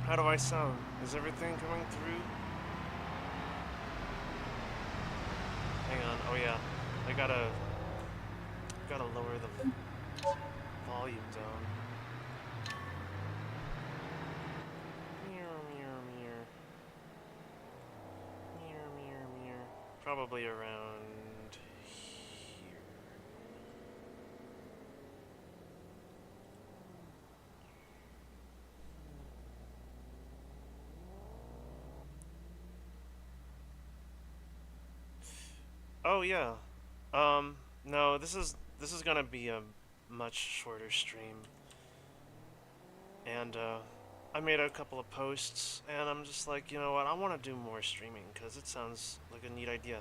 How do I sound? Is everything coming through? Hang on. Oh yeah, I gotta lower the volume down. Probably around here. Oh yeah. No, this is gonna be a much shorter stream, and I made a couple of posts, and I'm just like, you know what? I want to do more streaming because it sounds like a neat idea.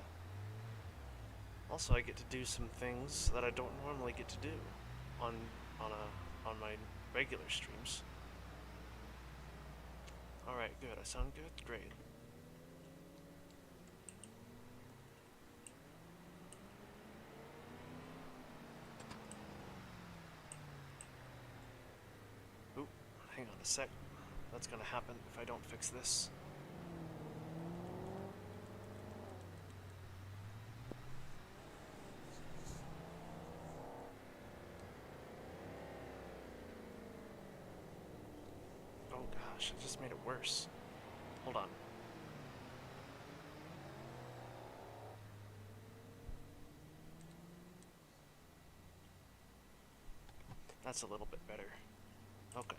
Also, I get to do some things that I don't normally get to do on on my regular streams. All right, good. I sound good. Great. Oop, hang on a sec. That's gonna happen if I don't fix this. Oh gosh, I just made it worse. Hold on. That's a little bit better. Okay.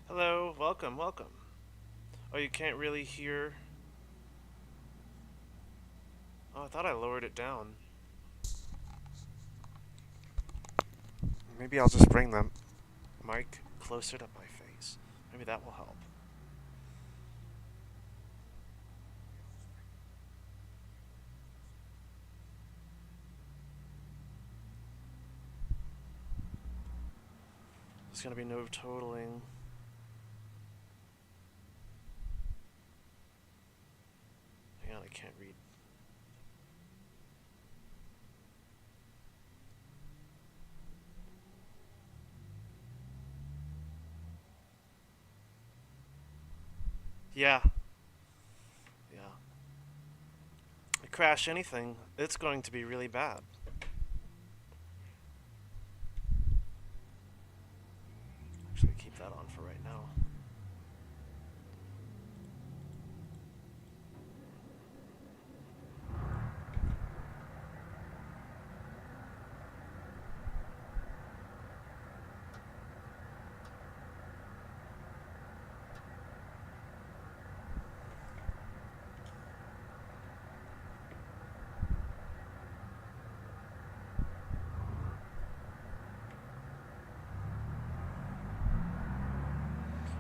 Hello, welcome, welcome. Oh, you can't really hear. Oh, I thought I lowered it down. Maybe I'll just bring the mic closer to my face. Maybe that will help. There's gonna be no totaling. Hang on, I can't read. Yeah. Yeah. I crash anything, it's going to be really bad. Actually, keep that on for right now.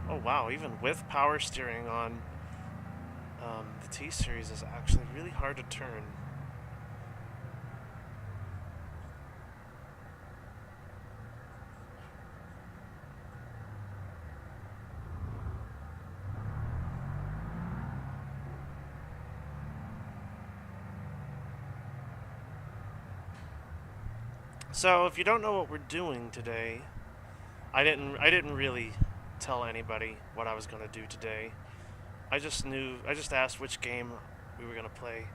Oh wow, even with power steering on, the T-Series is actually really hard to turn. So if you don't know what we're doing today, I didn't really tell anybody what I was gonna do today. I just asked which game we were gonna play.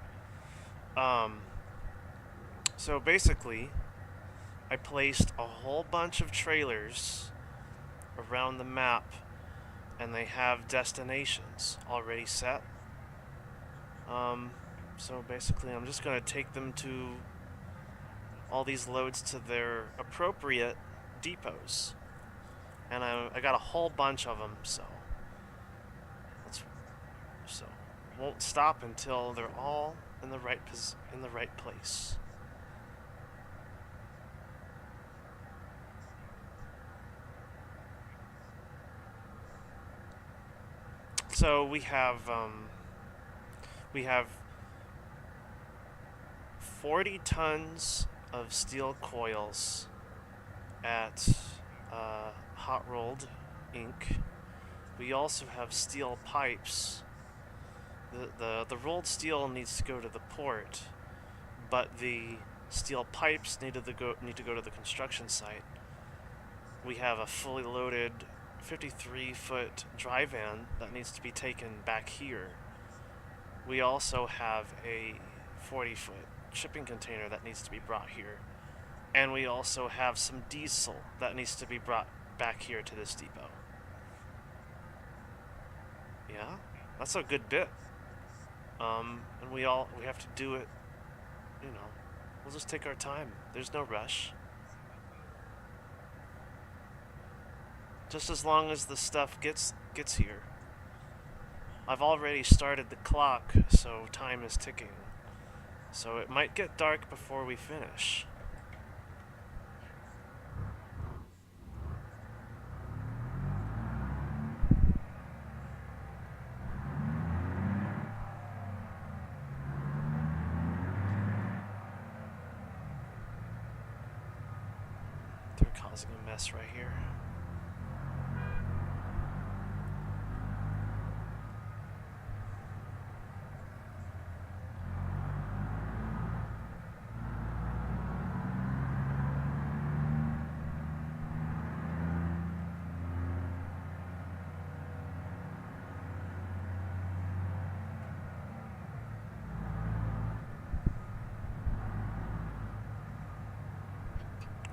Um, so basically, I placed a whole bunch of trailers around the map, and they have destinations already set. So basically I'm just going to take them to all these loads to their appropriate depots. And I got a whole bunch of them, so won't stop until they're all in the right place. So we have 40 tons of steel coils at Hot Rolled Inc. We also have steel pipes. The rolled steel needs to go to the port, but the steel pipes need to go to the construction site. We have a fully loaded 53-foot dry van that needs to be taken back here. We also have a 40-foot shipping container that needs to be brought here. And we also have some diesel that needs to be brought back here to this depot. Yeah, that's a good bit. And we have to do it, we'll just take our time. There's no rush. Just as long as the stuff gets here. I've already started the clock, so time is ticking. So it might get dark before we finish. They're causing a mess right here.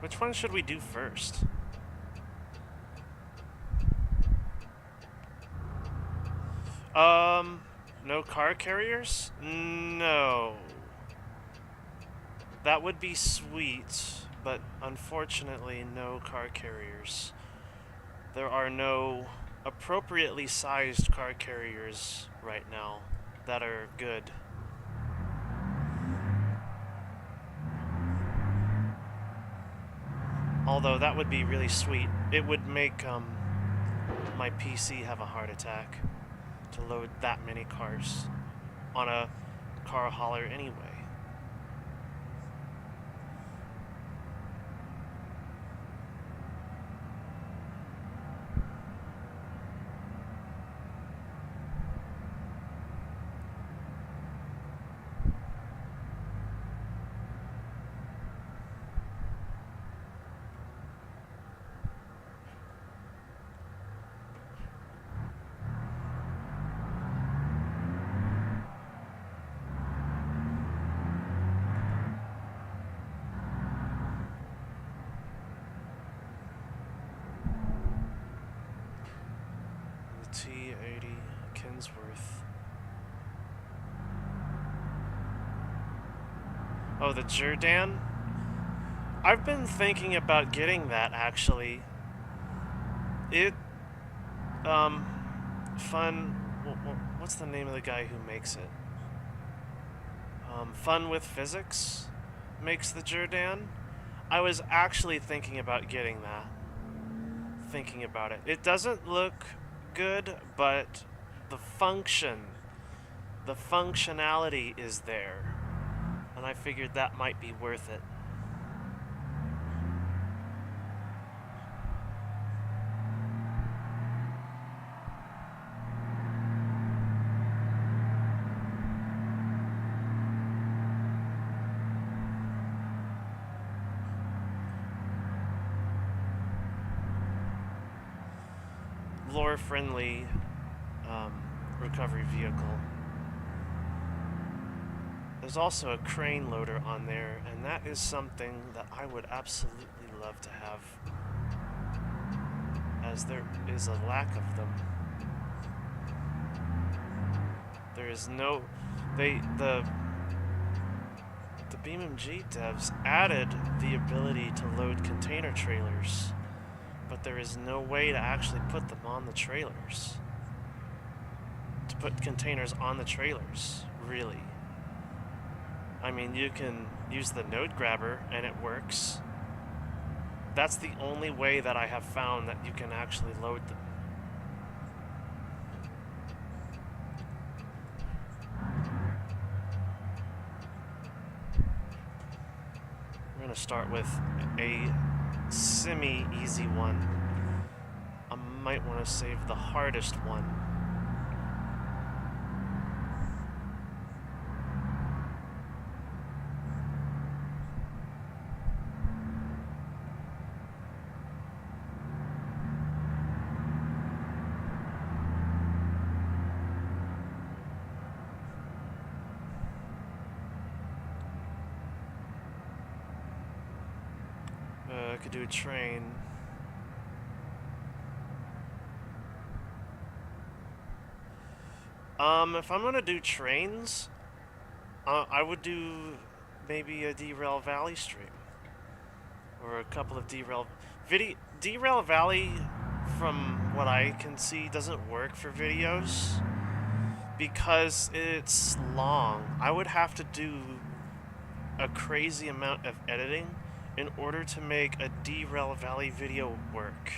Which one should we do first? No car carriers? No. That would be sweet, but unfortunately no car carriers. There are no appropriately sized car carriers right now that are good. Although that would be really sweet. It would make my PC have a heart attack to load that many cars on a car hauler anyway. T80 Kinsworth. Oh, the Jordan? I've been thinking about getting that, actually. What's the name of the guy who makes it? Fun with Physics makes the Jordan. I was actually thinking about getting that. Thinking about it. It doesn't look good, but the functionality is there. And I figured that might be worth it. Lore-friendly recovery vehicle. There's also a crane loader on there, and that is something that I would absolutely love to have, as there is a lack of them. There is no... The BeamNG devs added the ability to load container trailers, but there is no way to actually put them on the trailers. To put containers on the trailers, really. I mean, you can use the node grabber and it works. That's the only way that I have found that you can actually load them. We're going to start with a semi-easy one. I might want to save the hardest one. I could do a train. If I'm gonna do trains, I would do maybe a Derail Valley stream. Or a couple of Derail Valley, from what I can see, doesn't work for videos because it's long. I would have to do a crazy amount of editing in order to make a Derail Valley video work.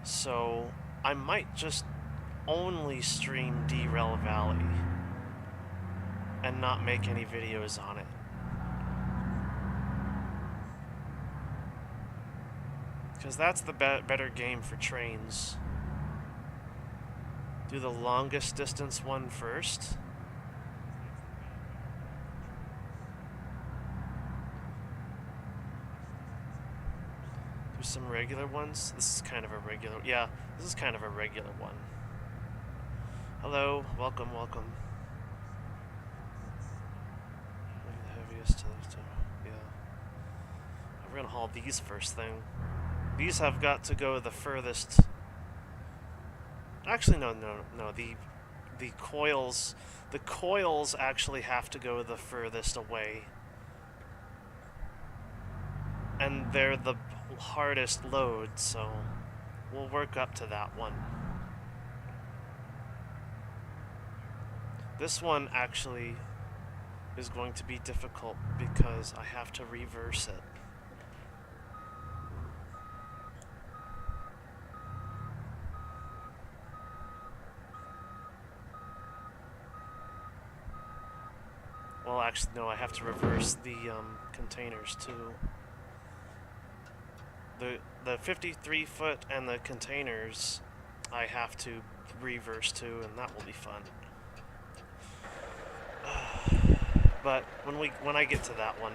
So I might just only stream Derail Valley and not make any videos on it. Because that's the better game for trains. Do the longest distance one first. Do some regular ones. This is kind of a regular... Yeah, this is kind of a regular one. Hello, welcome, welcome. Maybe the heaviest, yeah. We're gonna haul these first thing. These have got to go the furthest. Actually, no. The coils actually have to go the furthest away. And they're the hardest load, so we'll work up to that one. This one actually is going to be difficult because I have to reverse it. Well, actually, no, I have to reverse the containers too. The 53-foot and the containers, I have to reverse too, and that will be fun. But when I get to that one.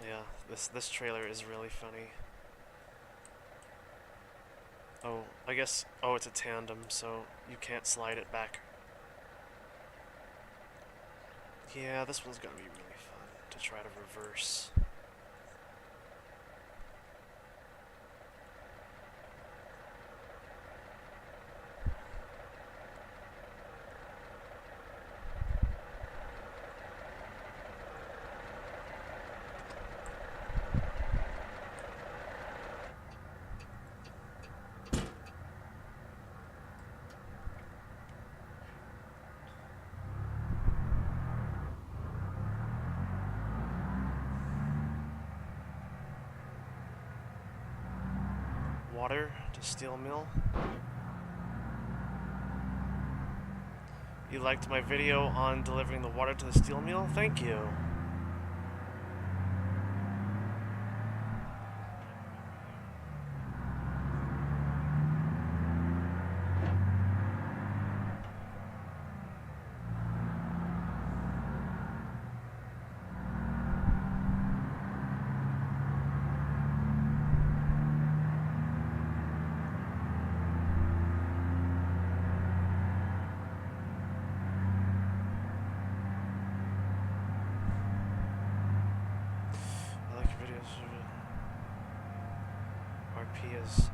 Yeah, this trailer is really funny. Oh, I guess, oh, it's a tandem, so you can't slide it back. Yeah, this one's gonna be really fun to try to reverse. water to steel mill. You liked my video on delivering the water to the steel mill? Thank you.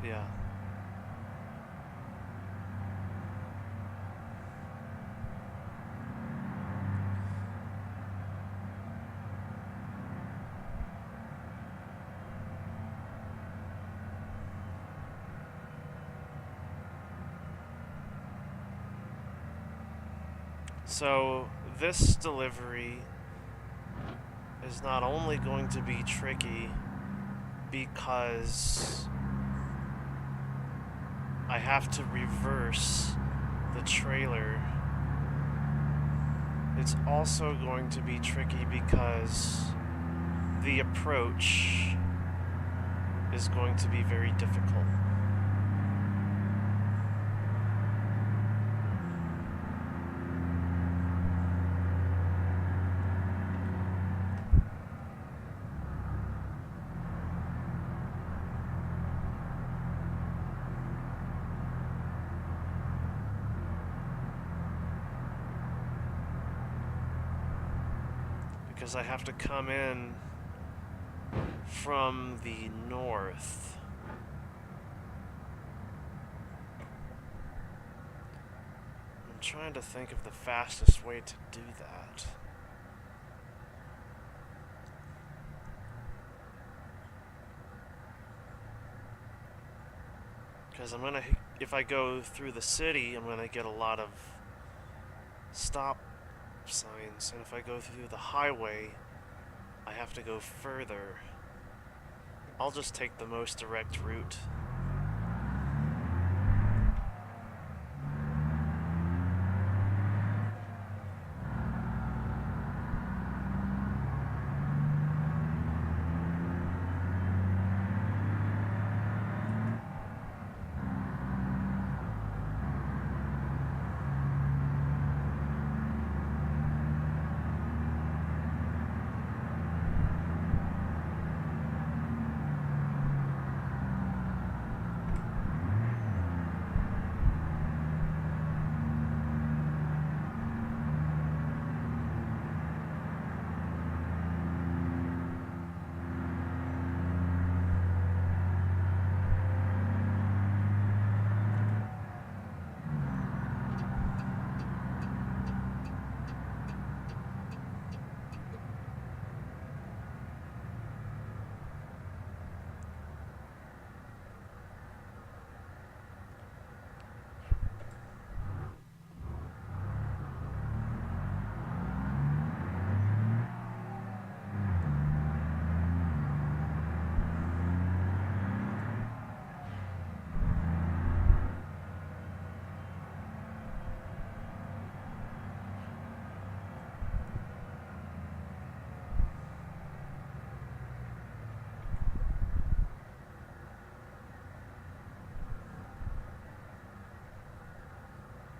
Yeah. So this delivery is not only going to be tricky because I have to reverse the trailer. It's also going to be tricky because the approach is going to be very difficult. Because I have to come in from the north. I'm trying to think of the fastest way to do that. Because I'm gonna, if I go through the city, I'm gonna get a lot of stop signs, and if I go through the highway, I have to go further. I'll just take the most direct route.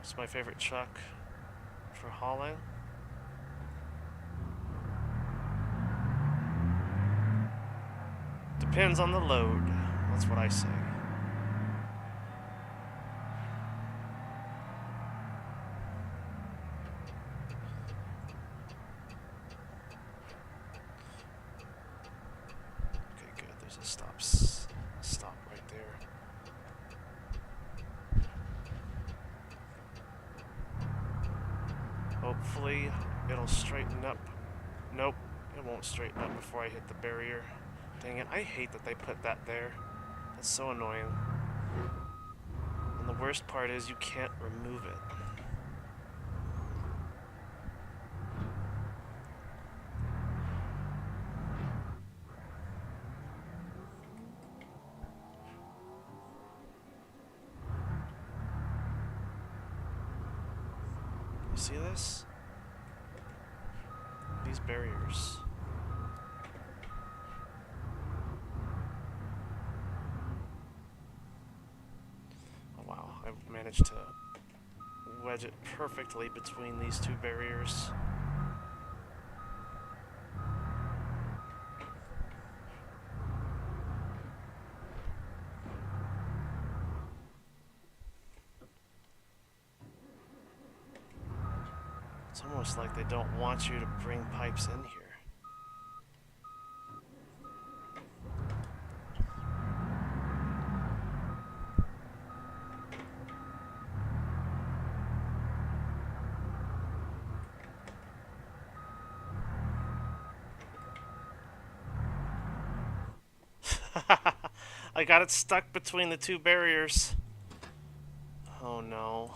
It's my favorite truck for hauling. Depends on the load. That's what I say. Okay, good. There's a stop right there. Hopefully, it'll straighten up. Nope, it won't straighten up before I hit the barrier. Dang it, I hate that they put that there. That's so annoying. And the worst part is you can't remove it. You see this? These barriers. Oh wow, I managed to wedge it perfectly between these two barriers. It's almost like they don't want you to bring pipes in here. I got it stuck between the two barriers. Oh no.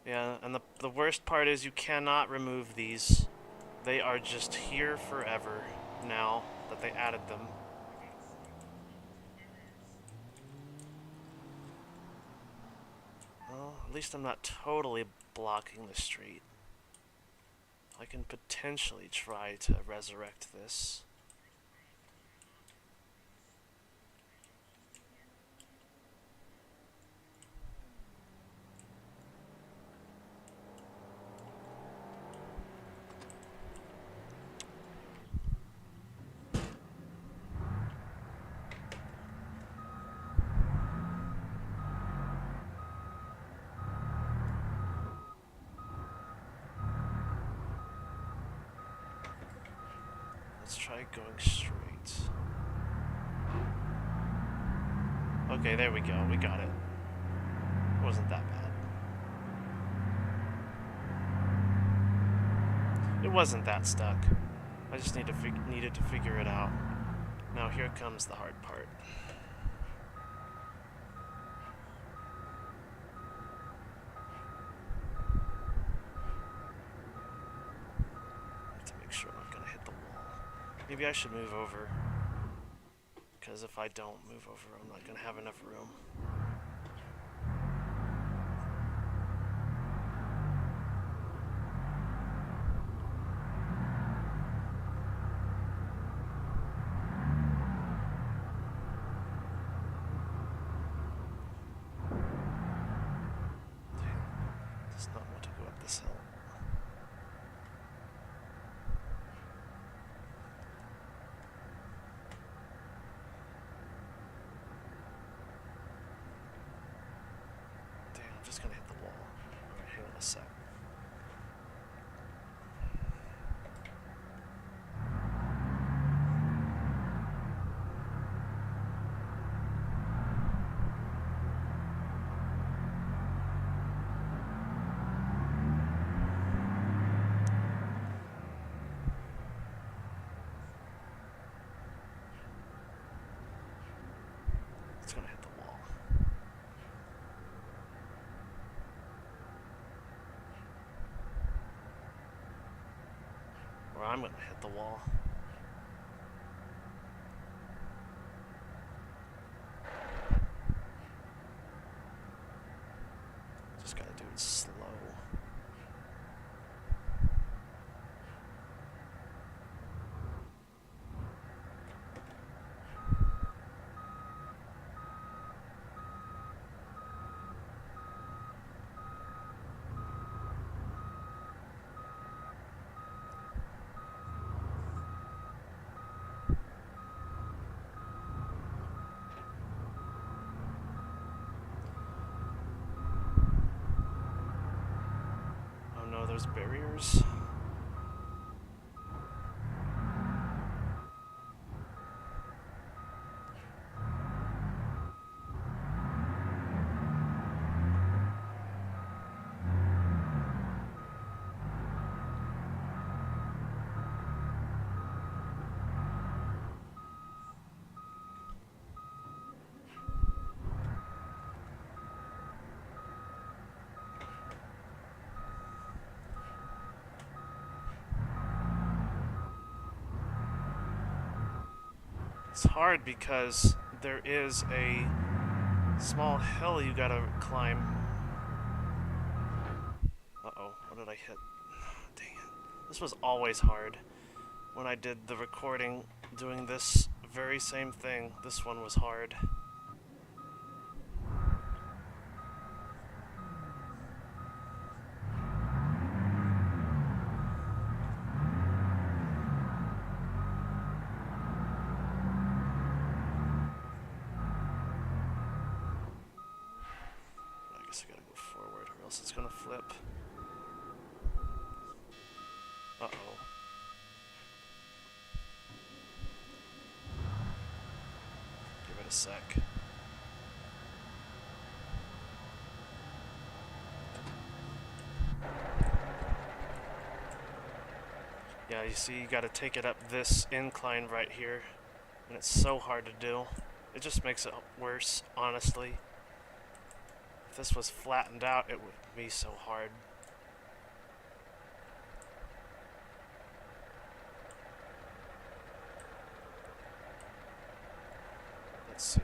Yeah, and the worst part is you cannot remove these. They are just here forever now that they added them. Well, at least I'm not totally blocking the street. I can potentially try to resurrect this. Let's try going straight. Okay, there we go. We got it. It wasn't that bad. It wasn't that stuck. I just needed to figure it out. Now here comes the hard part. I have to make sure I'm not gonna hit the wall. Maybe I should move over. Because if I don't move over, I'm not gonna have enough room. Does not want to go up this hill. Damn, I'm just gonna hit the wall. Alright, hang on a sec. It's gonna hit the wall. Or I'm gonna hit the wall. Just gotta do it slow. Those barriers. It's hard because there is a small hill you gotta climb. Uh-oh, what did I hit? Dang it. This was always hard. When I did the recording doing this very same thing, this one was hard. I guess I gotta go forward or else it's gonna flip. Uh-oh. Give it a sec. Yeah, you see, you gotta take it up this incline right here, and it's so hard to do. It just makes it worse, honestly. If this was flattened out, it would be so hard. Let's see.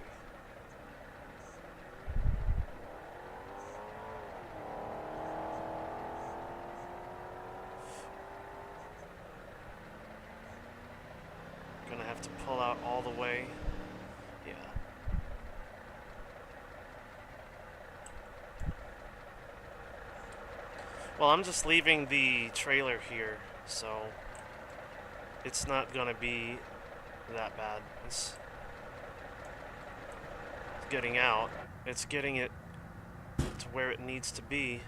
Gonna have to pull out all the way. Yeah. Well, I'm just leaving the trailer here, so it's not gonna be that bad. It's getting out. It's getting it to where it needs to be.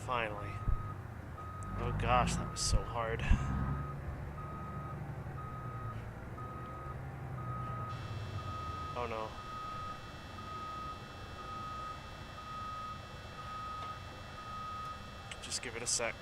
Finally. Oh gosh, that was so hard. Oh no. Just give it a sec.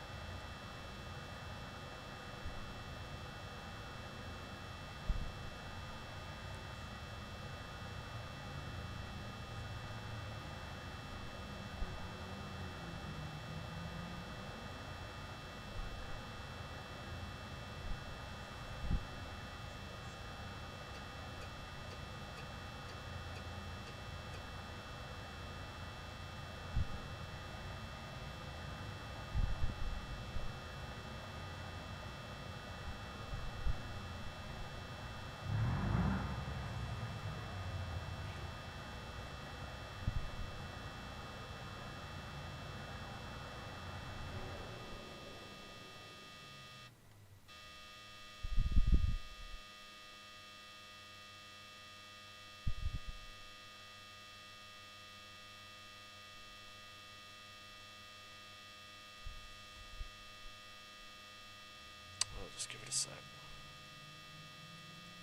Just give it a sec.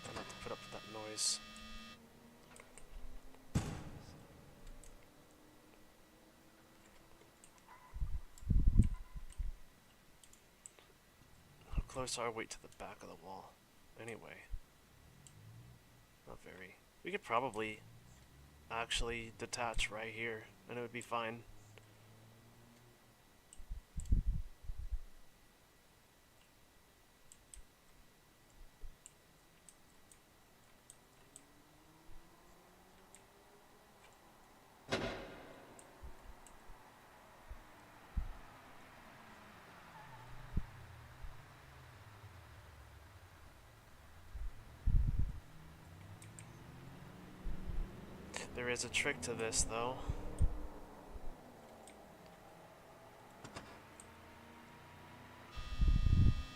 Don't have to put up with that noise. How close are we to the back of the wall? Anyway. Not very. We could probably actually detach right here, and it would be fine. There is a trick to this, though.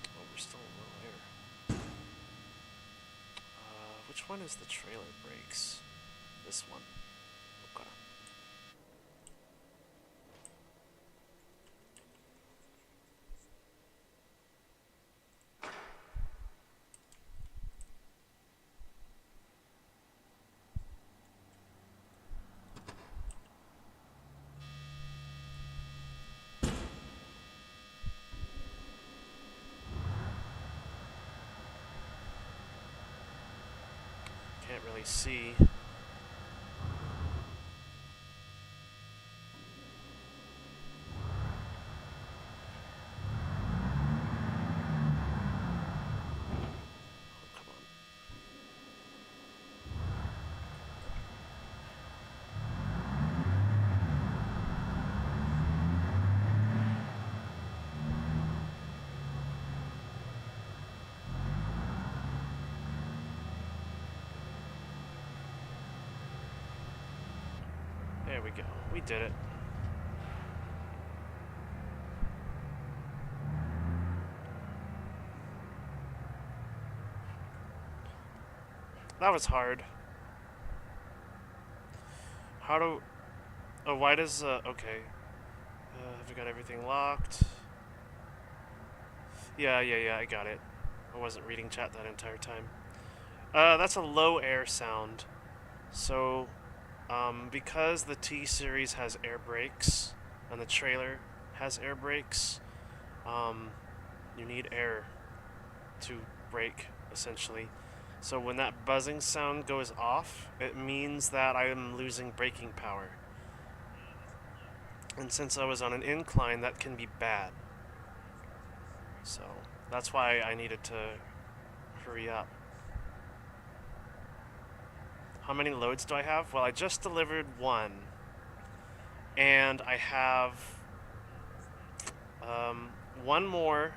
Oh, we're still a little here. Which one is the trailer brakes? This one. Okay. Can't really see. Come on. There we go. We did it. That was hard. How do... Oh, why does... okay. Have we got everything locked? Yeah, I got it. I wasn't reading chat that entire time. That's a low air sound. So, because the T-Series has air brakes, and the trailer has air brakes, you need air to brake, essentially. So when that buzzing sound goes off, it means that I am losing braking power. And since I was on an incline, that can be bad. So that's why I needed to hurry up. How many loads do I have? Well, I just delivered one. And I have one more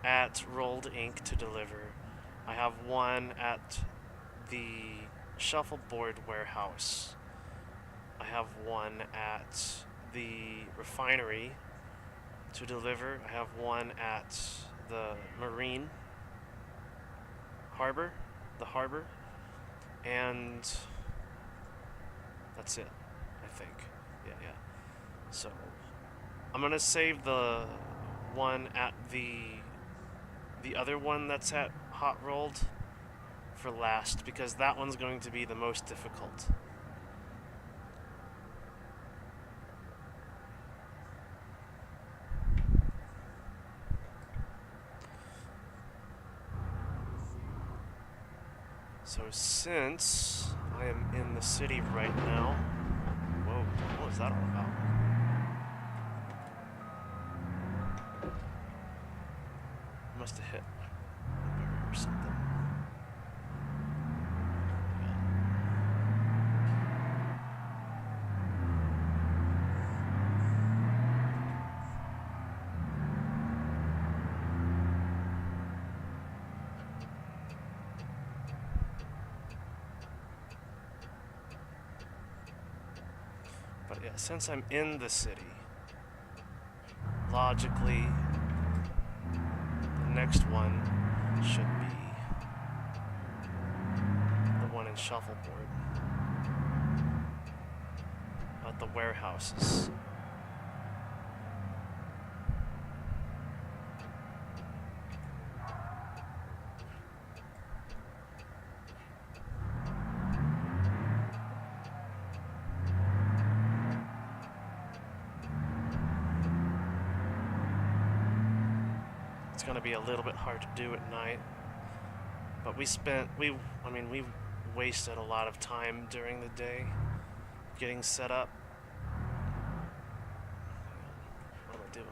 at Rolled Ink to deliver. I have one at the Shuffleboard warehouse. I have one at the refinery to deliver. I have one at the marine harbor, the harbor, and that's it, I think. Yeah. So I'm gonna save the one at the other one that's at Hot Rolled for last, because that one's going to be the most difficult. So since I am in the city right now... Whoa, what was that all about? Must have hit a barrier or something. But yeah, since I'm in the city, logically, the next one should be the one in Shuffleboard at the warehouses. It's gonna be a little bit hard to do at night, but we wasted a lot of time during the day getting set up. What am I doing?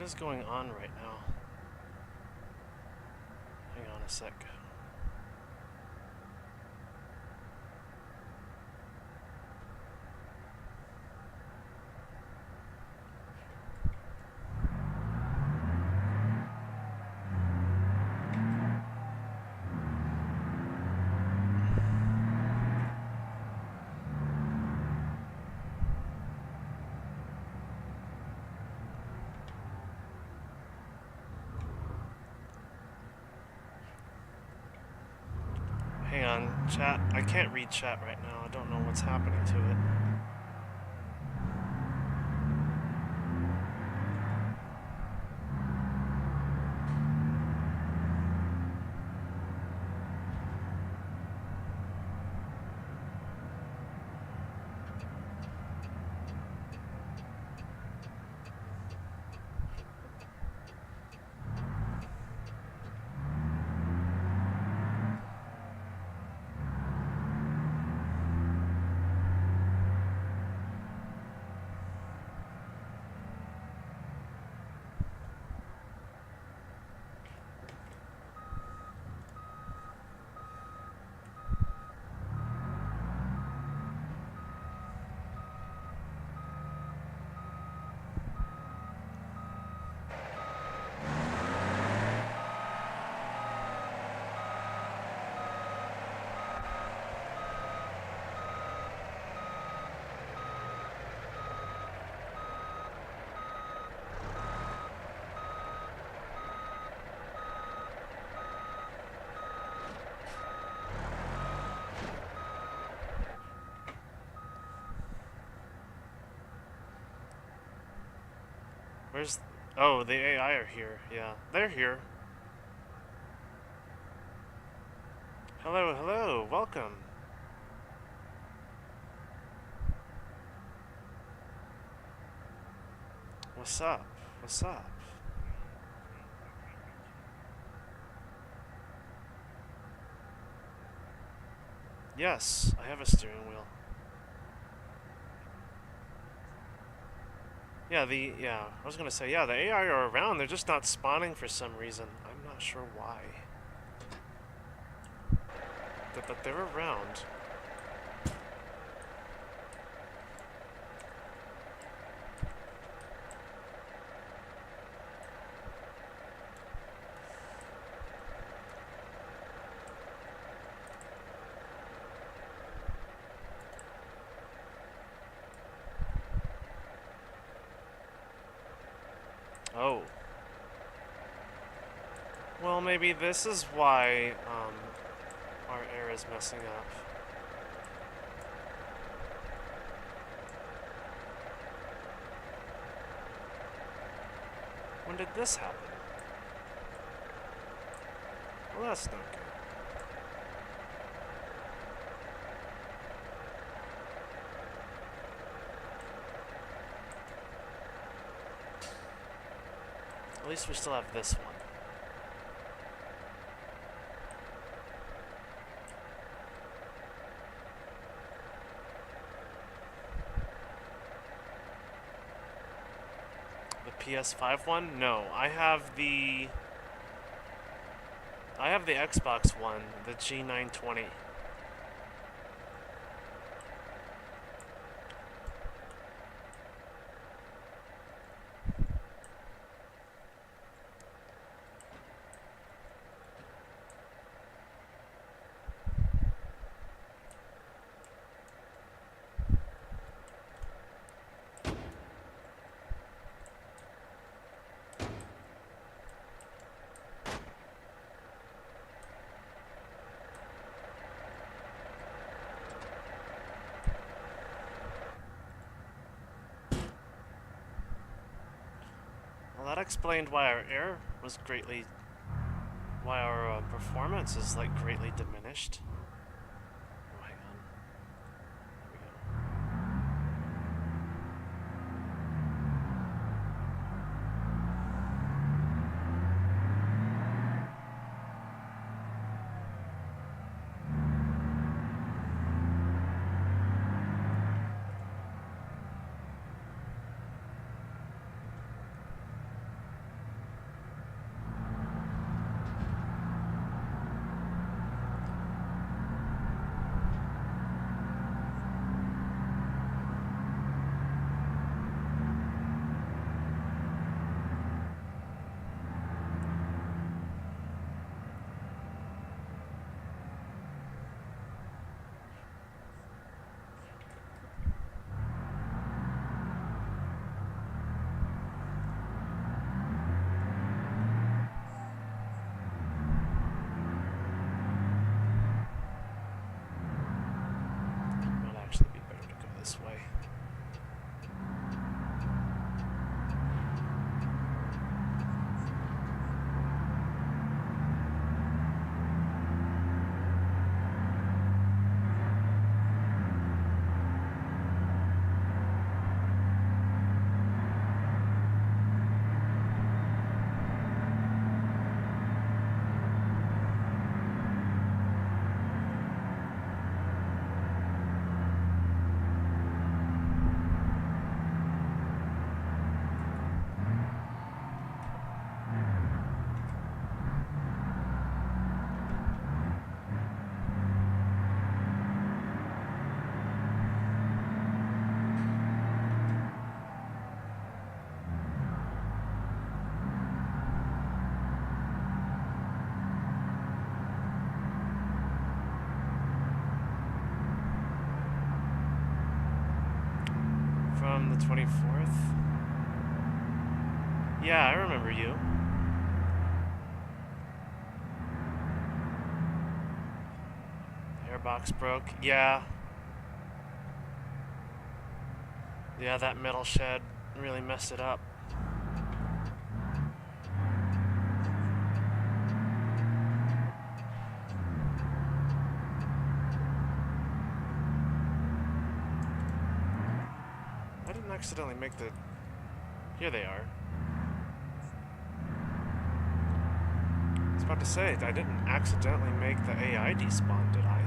What is going on right now? Hang on a sec. Hang on, chat. I can't read chat right now. I don't know what's happening to it. Where's... Oh, the AI are here. Yeah, they're here. Hello, hello, welcome. What's up? What's up? Yes, I have a steering wheel. Yeah, I was gonna say, yeah, the AI are around, they're just not spawning for some reason. I'm not sure why. But they're around. Oh. Well, maybe this is why, our air is messing up. When did this happen? Well, that's not good. At least we still have this one. The PS5 one? No, I have the Xbox one, the G920. Well, that explained why our air was greatly... why our performance is, like, greatly diminished. Oh, hang on. There we go. on the 24th? Yeah, I remember you. Airbox broke. Yeah. Yeah, that metal shed really messed it up. I didn't accidentally make the... Here they are. I was about to say, I didn't accidentally make the AI despawn, did I?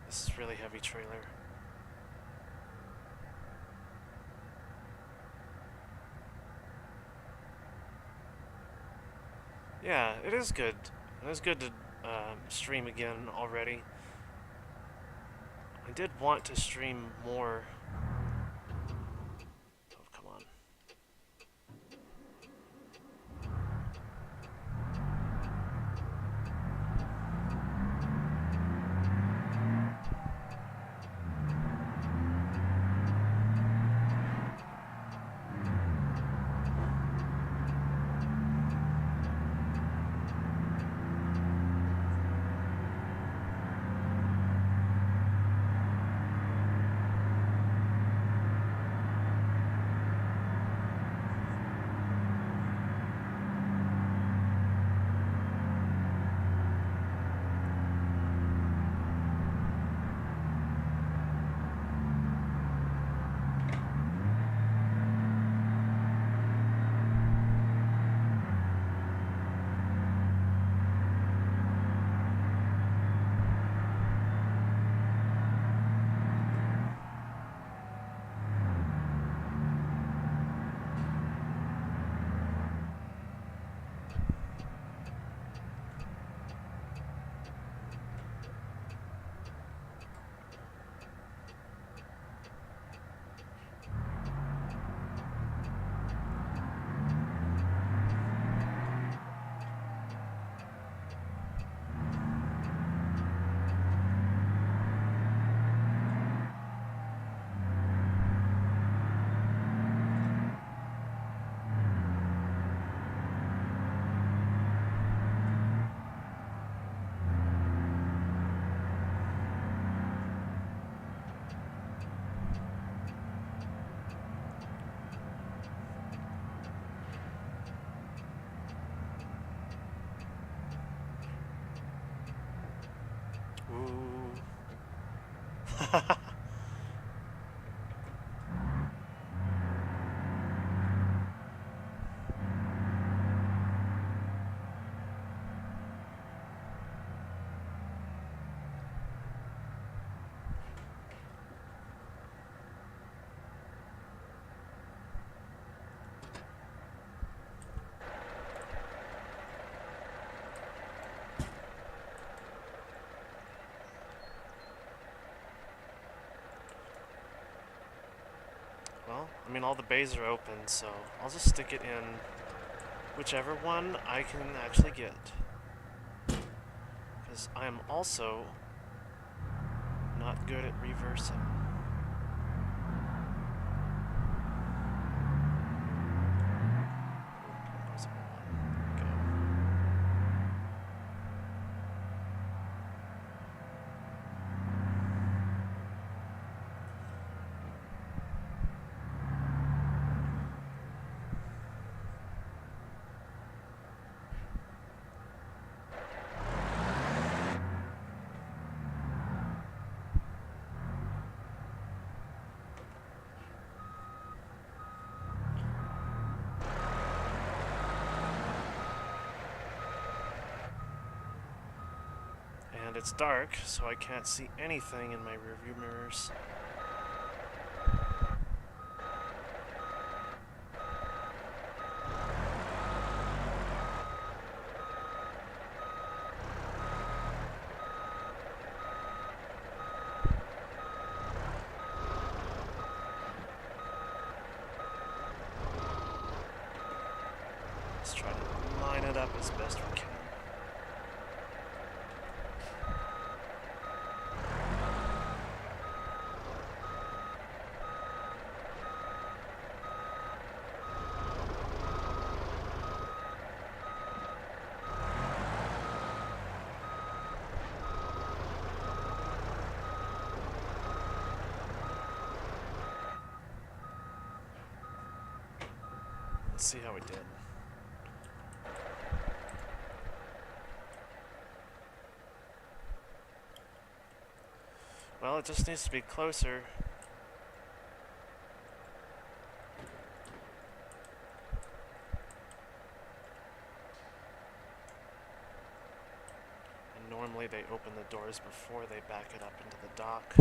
This is really heavy trailer. Yeah, it is good. It is good to stream again already. I did want to stream more. Oh, come on. Ooh. Well, I mean, all the bays are open, so I'll just stick it in whichever one I can actually get. Because I am also not good at reversing. And it's dark, so I can't see anything in my rearview mirrors. Let's try to line it up as best we can. Let's see how we did. Well, it just needs to be closer. And normally they open the doors before they back it up into the dock.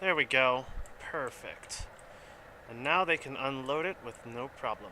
There we go. Perfect. And now they can unload it with no problem.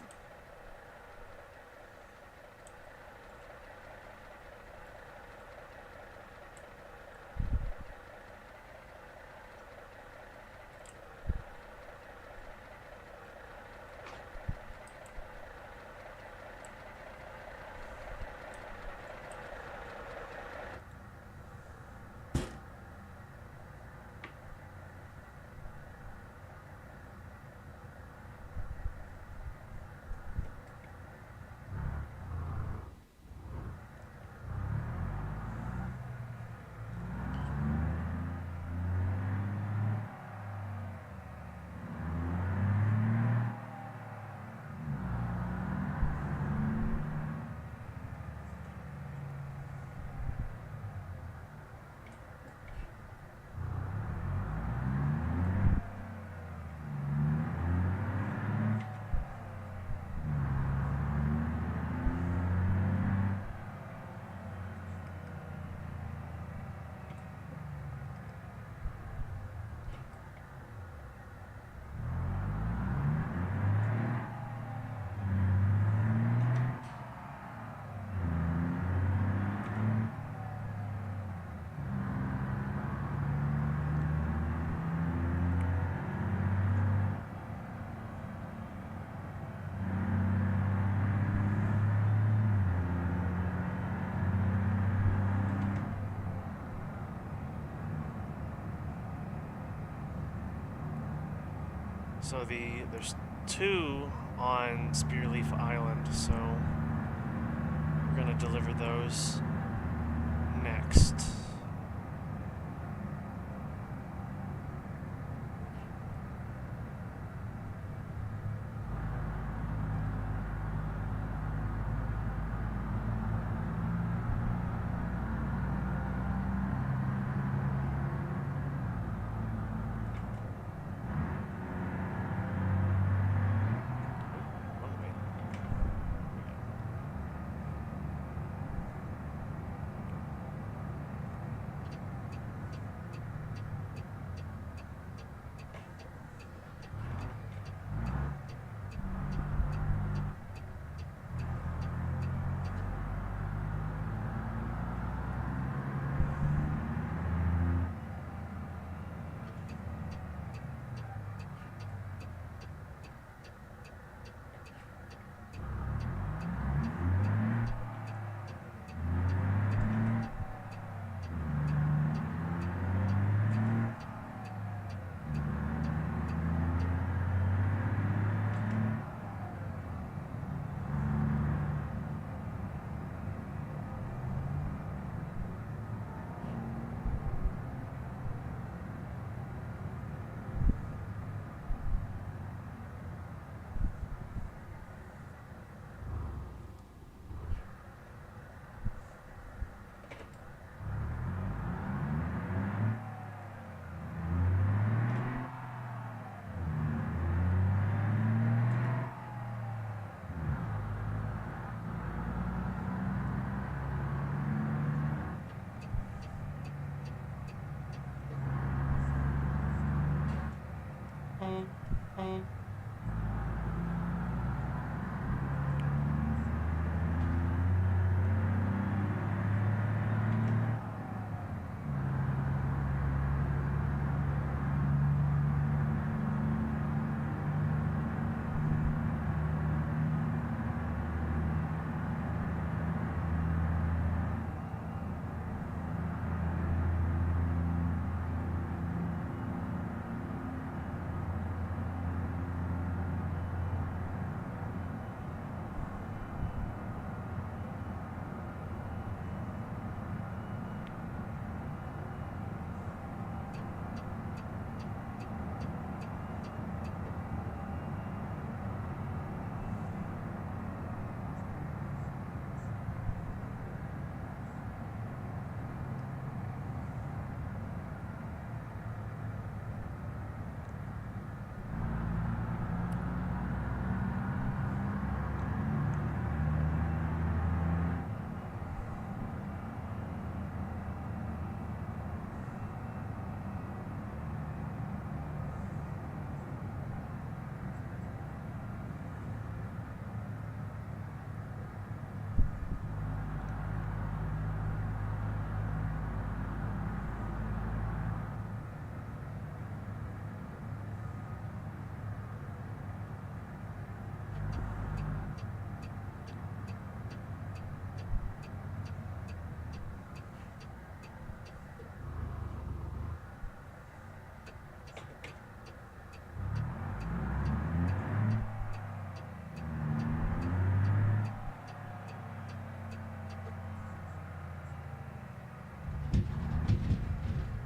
So there's two on Spearleaf Island, so we're gonna deliver those next.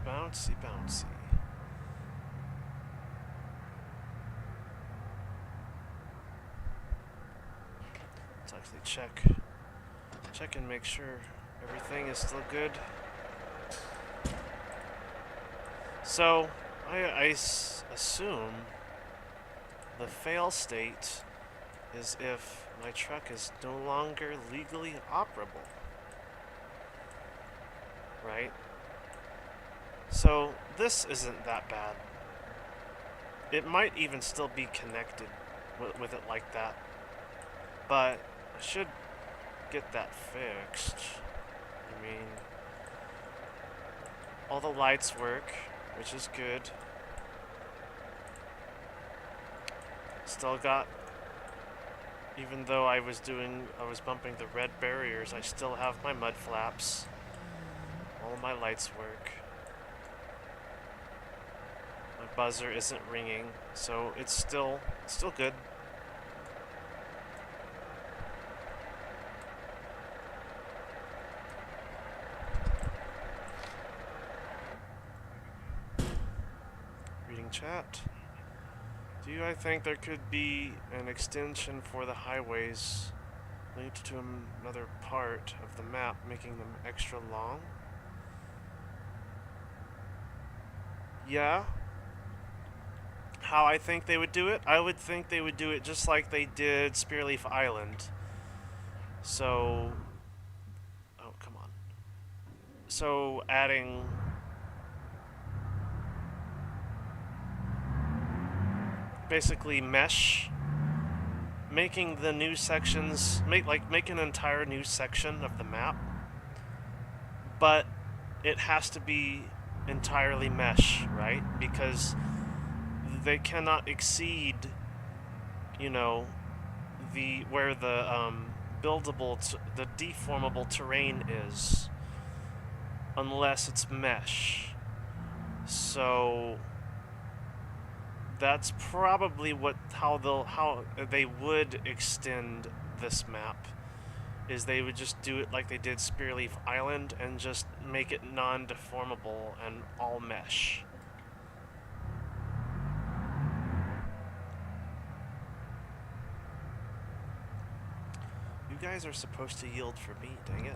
Bouncy, bouncy. Let's actually check and make sure everything is still good. So, I assume the fail state is if my truck is no longer legally operable. Right? So, this isn't that bad. It might even still be connected with it like that. But I should get that fixed. I mean, all the lights work, which is good. Still got, even though I was bumping the red barriers, I still have my mud flaps. All my lights work. My buzzer isn't ringing, so it's still good. Reading chat. Do I think there could be an extension for the highways linked to another part of the map, making them extra long? Yeah. How I think they would do it? I would think they would do it just like they did Spearleaf Island. So... oh, come on. So, adding... basically mesh, making the new sections, make an entire new section of the map, but it has to be entirely mesh, right? Because they cannot exceed, you know, where the the deformable terrain is, unless it's mesh. So that's probably how they would extend this map, is they would just do it like they did Spearleaf Island and just make it non-deformable and all mesh. You guys are supposed to yield for me, dang it.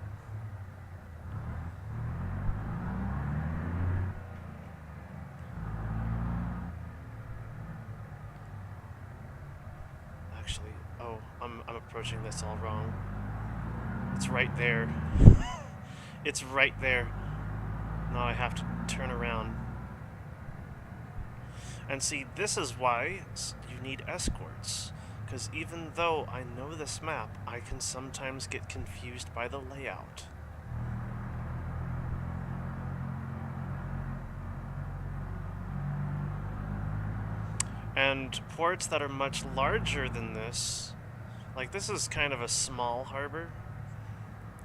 Actually, oh, I'm approaching this all wrong. It's right there. It's right there. Now I have to turn around. And see, this is why you need escorts. Because even though I know this map, I can sometimes get confused by the layout. And ports that are much larger than this, like this is kind of a small harbor.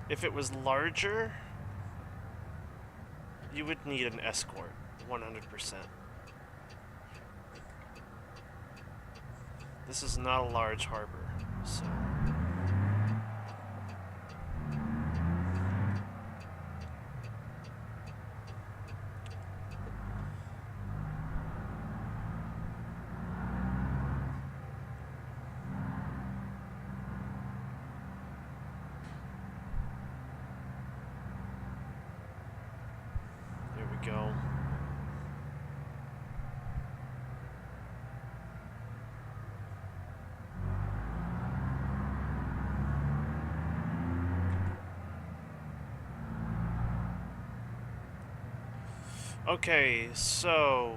If it was larger, you would need an escort, 100%. This is not a large harbor, so... There we go. Okay, so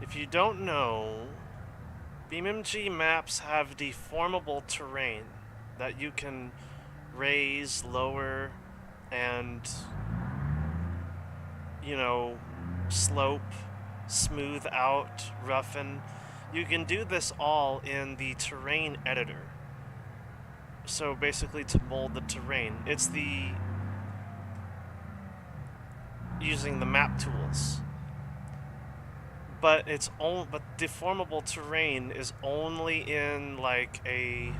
if you don't know, BeamNG maps have deformable terrain that you can raise, lower, and, you know, slope, smooth out, roughen. You can do this all in the terrain editor. So basically to mold the terrain. It's the using the map tools. But it's only, but deformable terrain is only in like a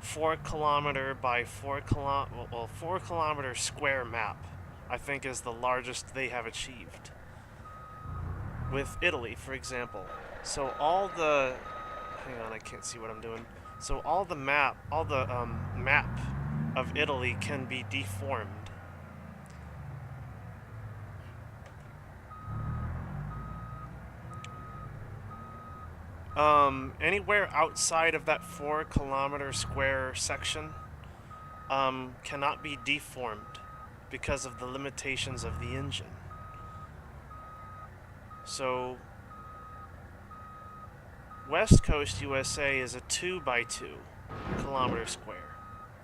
4 kilometer by 4 kilometer square map, I think is the largest they have achieved. With Italy, for example. So all the, hang on, I can't see what I'm doing. So all the map of Italy can be deformed. Anywhere outside of that 4 kilometer square section cannot be deformed because of the limitations of the engine. So West Coast USA is a 2 by 2 kilometer square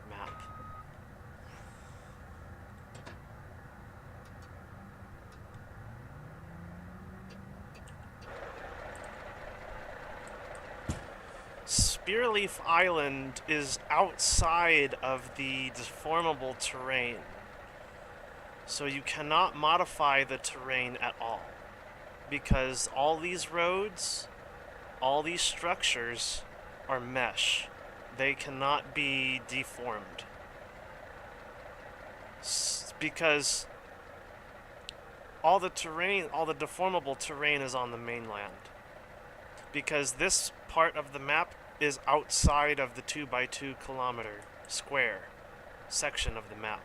map. Spearleaf Island is outside of the deformable terrain, so you cannot modify the terrain at all, because all these roads, all these structures are mesh. They cannot be deformed. Because all the terrain, all the deformable terrain is on the mainland. Because this part of the map is outside of the 2 by 2 kilometer square section of the map.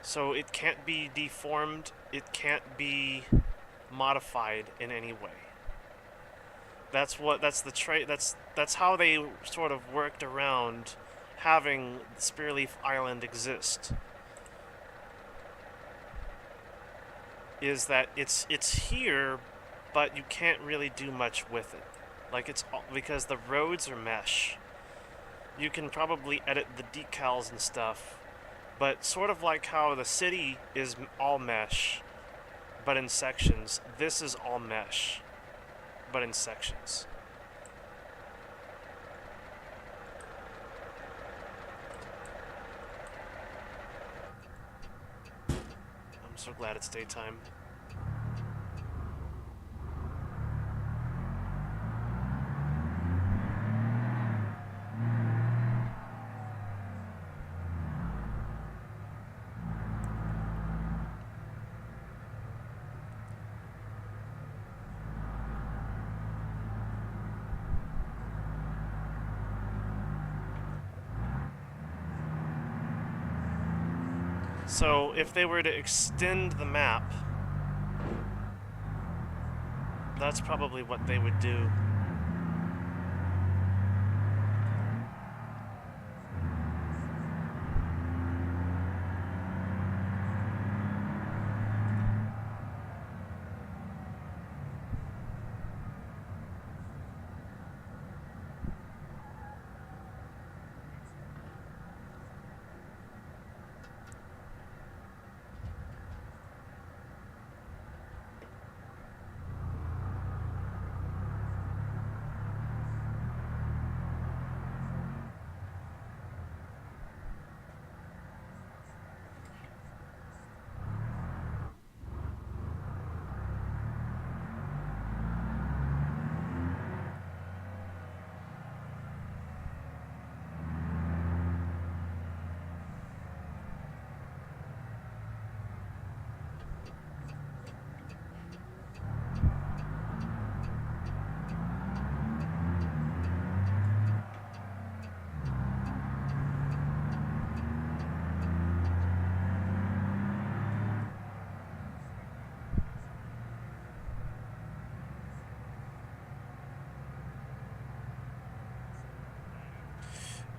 So it can't be deformed, it can't be modified in any way. That's how they sort of worked around having Spearleaf Island exist. Is that it's here, but you can't really do much with it. Like it's because the roads are mesh. You can probably edit the decals and stuff, but sort of like how the city is all mesh, but in sections, this is all mesh, but in sections. I'm so glad it's daytime. So if they were to extend the map, that's probably what they would do.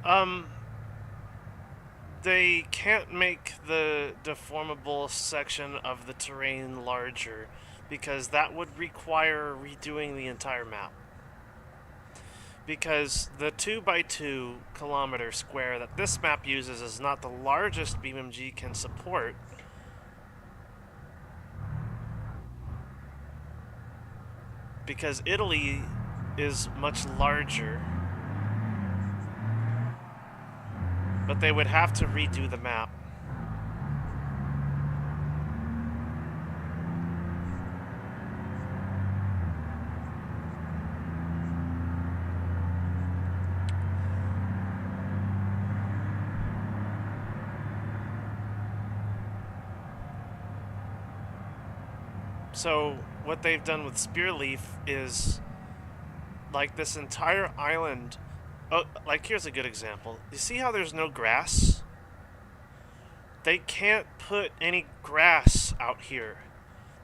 Um, they can't make the deformable section of the terrain larger because that would require redoing the entire map. Because the 2 by 2 kilometer square that this map uses is not the largest BeamNG can support. Because Italy is much larger. But they would have to redo the map. So what they've done with Spearleaf is, like, this entire island. Oh, like, here's a good example. You see how there's no grass? They can't put any grass out here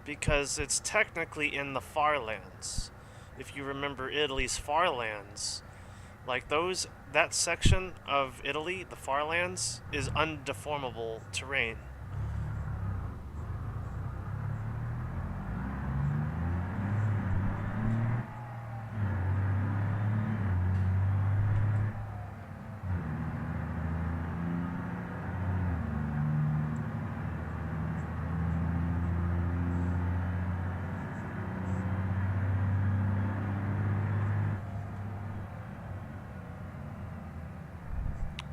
because it's technically in the far lands. If you remember Italy's far lands, like that section of Italy, the far lands, is undeformable terrain.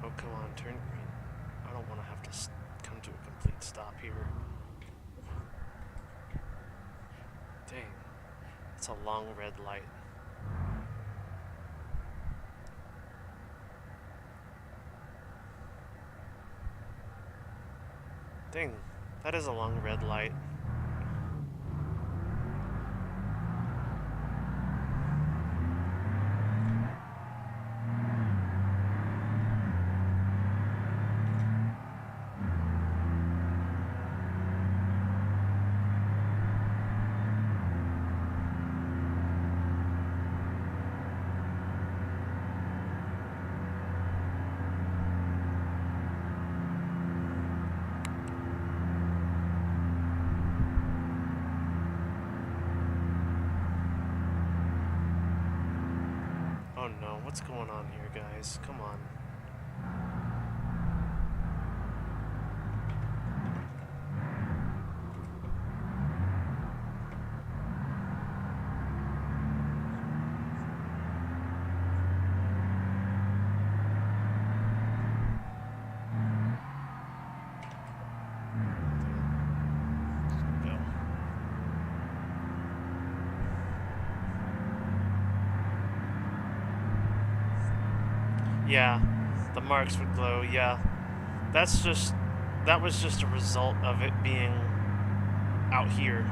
Oh, come on, turn green. I don't want to have to come to a complete stop here. Dang. It's a long red light. Dang, that is a long red light. Oh no, what's going on here, guys? Come on. Go. Yeah, the marks would glow, yeah. That was just a result of it being out here.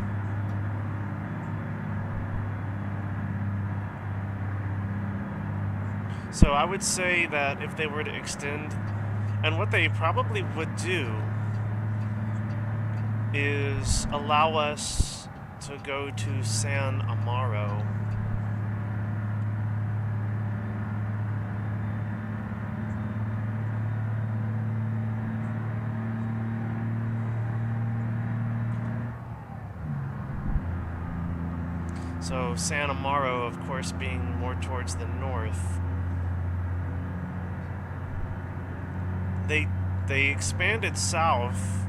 So I would say that if they were to extend, and what they probably would do is allow us to go to San Amaro. So San Amaro, of course, being more towards the north. They expanded south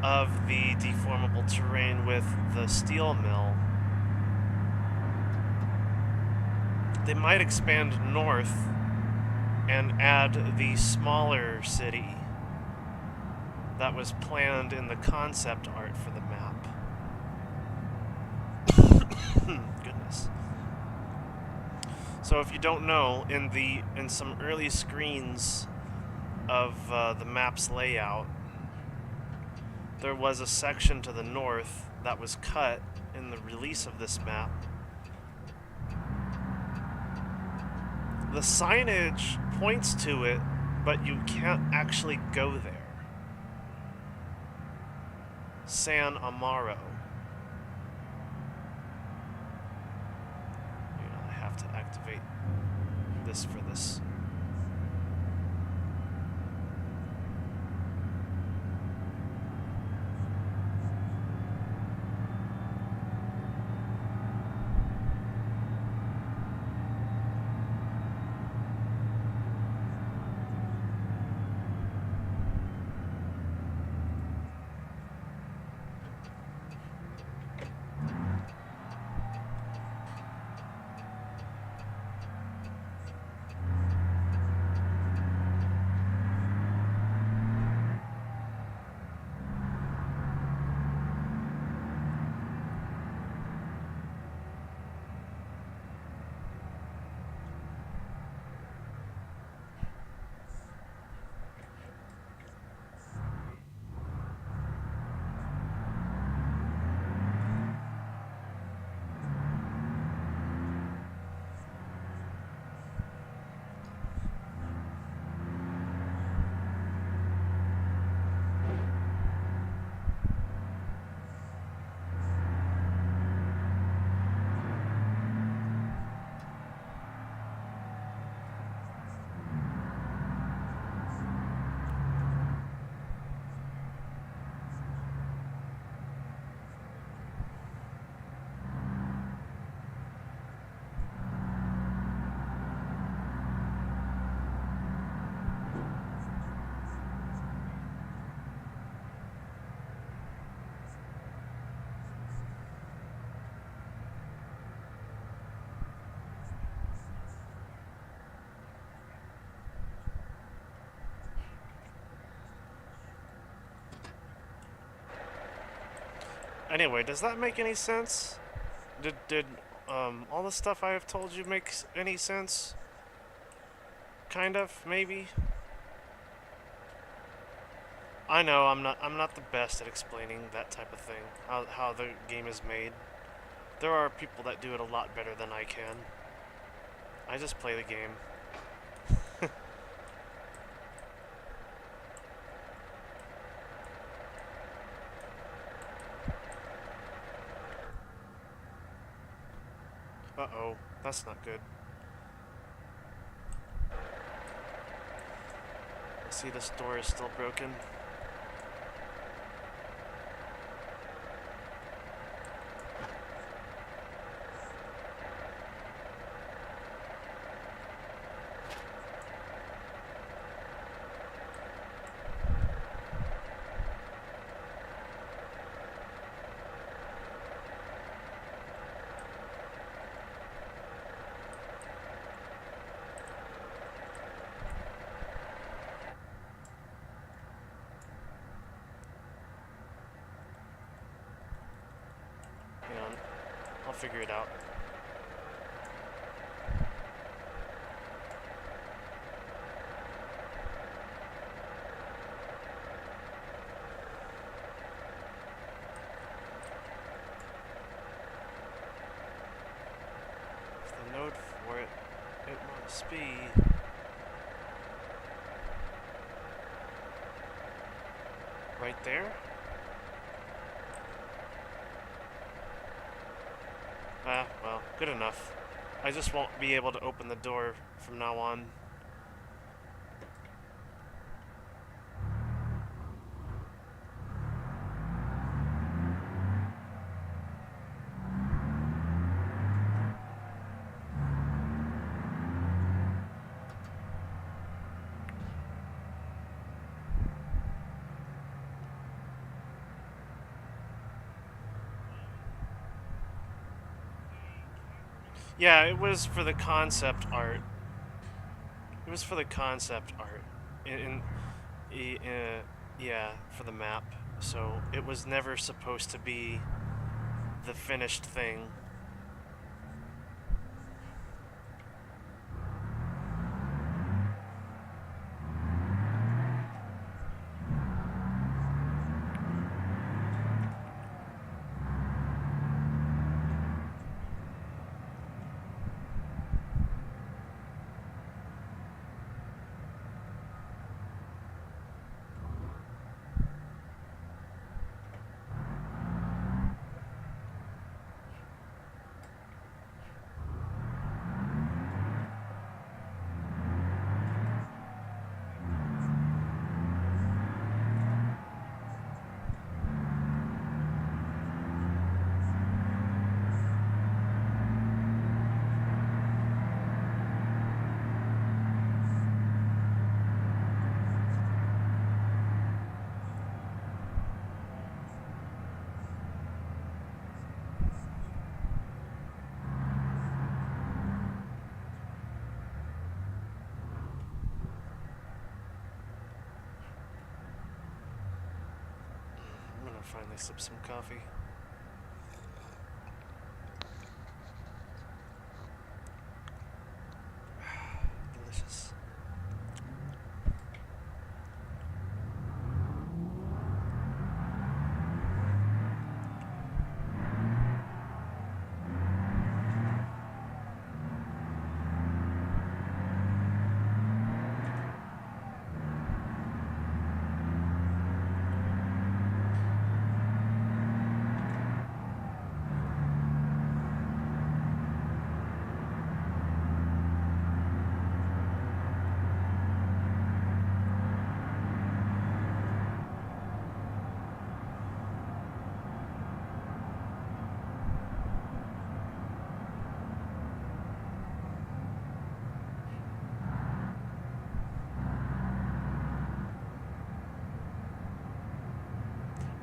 of the deformable terrain with the steel mill. They might expand north and add the smaller city that was planned in the concept art for the map. Goodness. So if you don't know, in some early screens of the map's layout, there was a section to the north that was cut in the release of this map. The signage points to it, but you can't actually go there. San Amaro. I have to activate this for this. Anyway, does that make any sense? Did all the stuff I have told you make any sense? Kind of, maybe? I know I'm not the best at explaining that type of thing, how the game is made. There are people that do it a lot better than I can. I just play the game. Uh-oh, that's not good. See, this door is still broken. Hang on, I'll figure it out. If the node for it, it must be... right there? Ah, well, good enough. I just won't be able to open the door from now on. Yeah, it was for the concept art. It was for the concept art. Yeah, for the map. So it was never supposed to be the finished thing. I'm gonna finally sip some coffee. Delicious.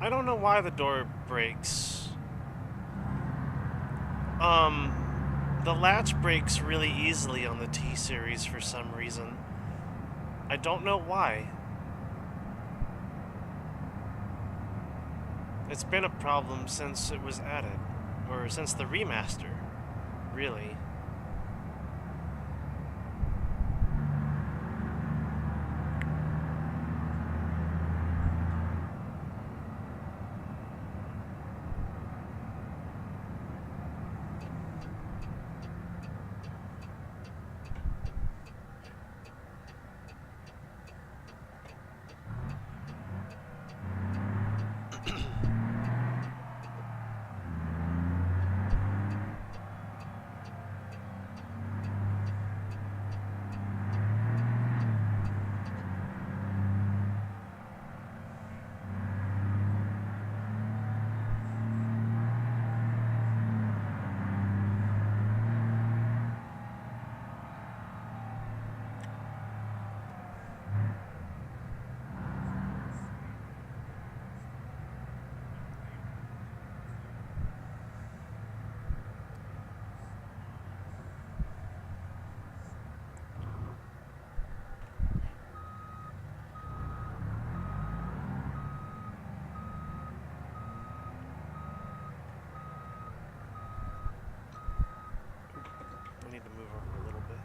I don't know why the door breaks. The latch breaks really easily on the T-Series for some reason. I don't know why. It's been a problem since it was added, or since the remaster, really. I need to move over a little bit.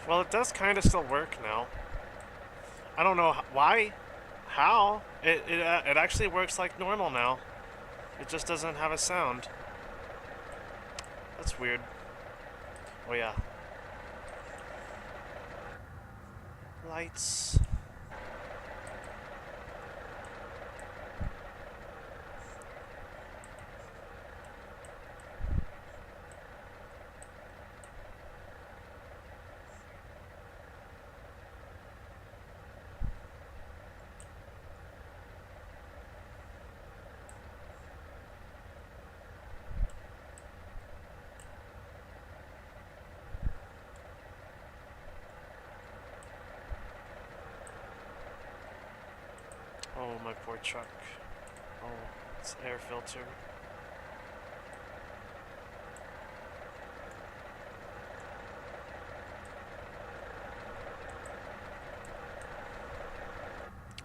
Well, it does kind of still work now. I don't know why, how. It actually works like normal now. It just doesn't have a sound. That's weird. Oh yeah. Lights. Oh, my poor truck. Oh, it's air filter.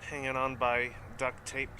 Hanging on by duct tape.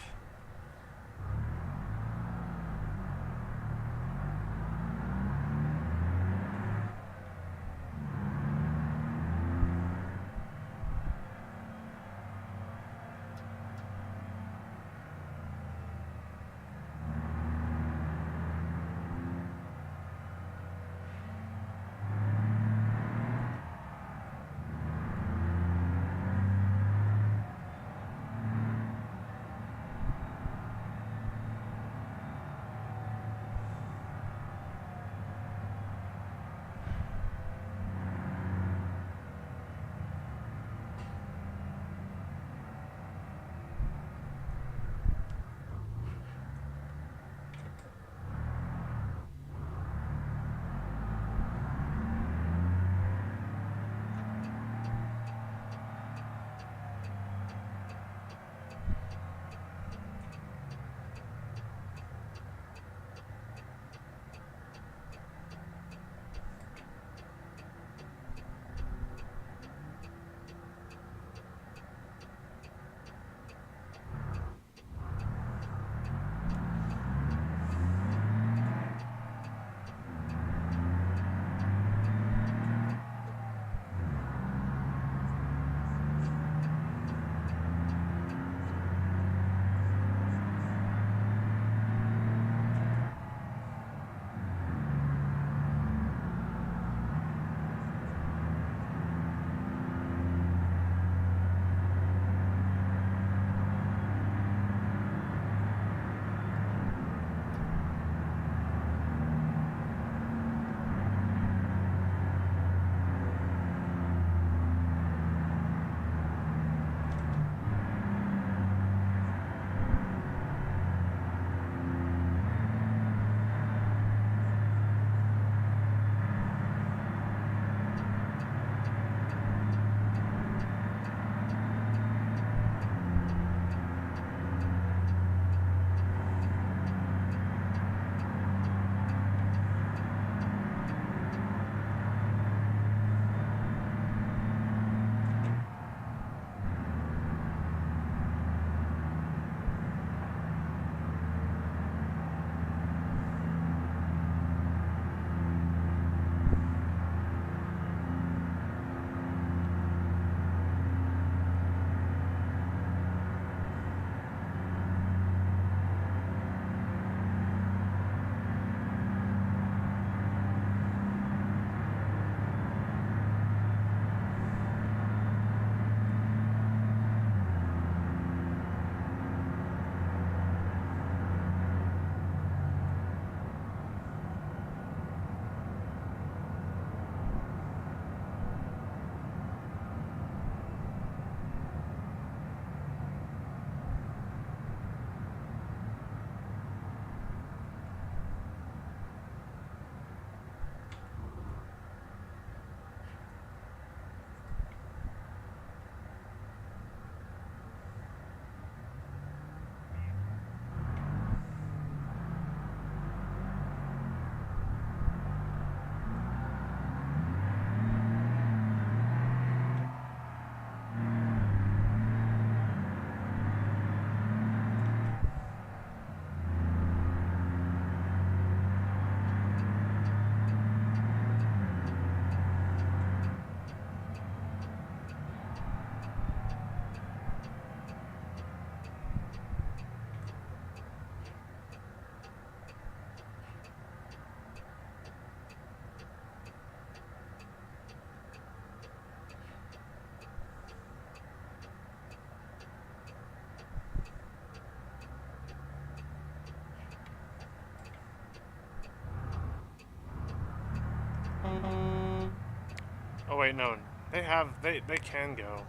Oh wait, no. They can go.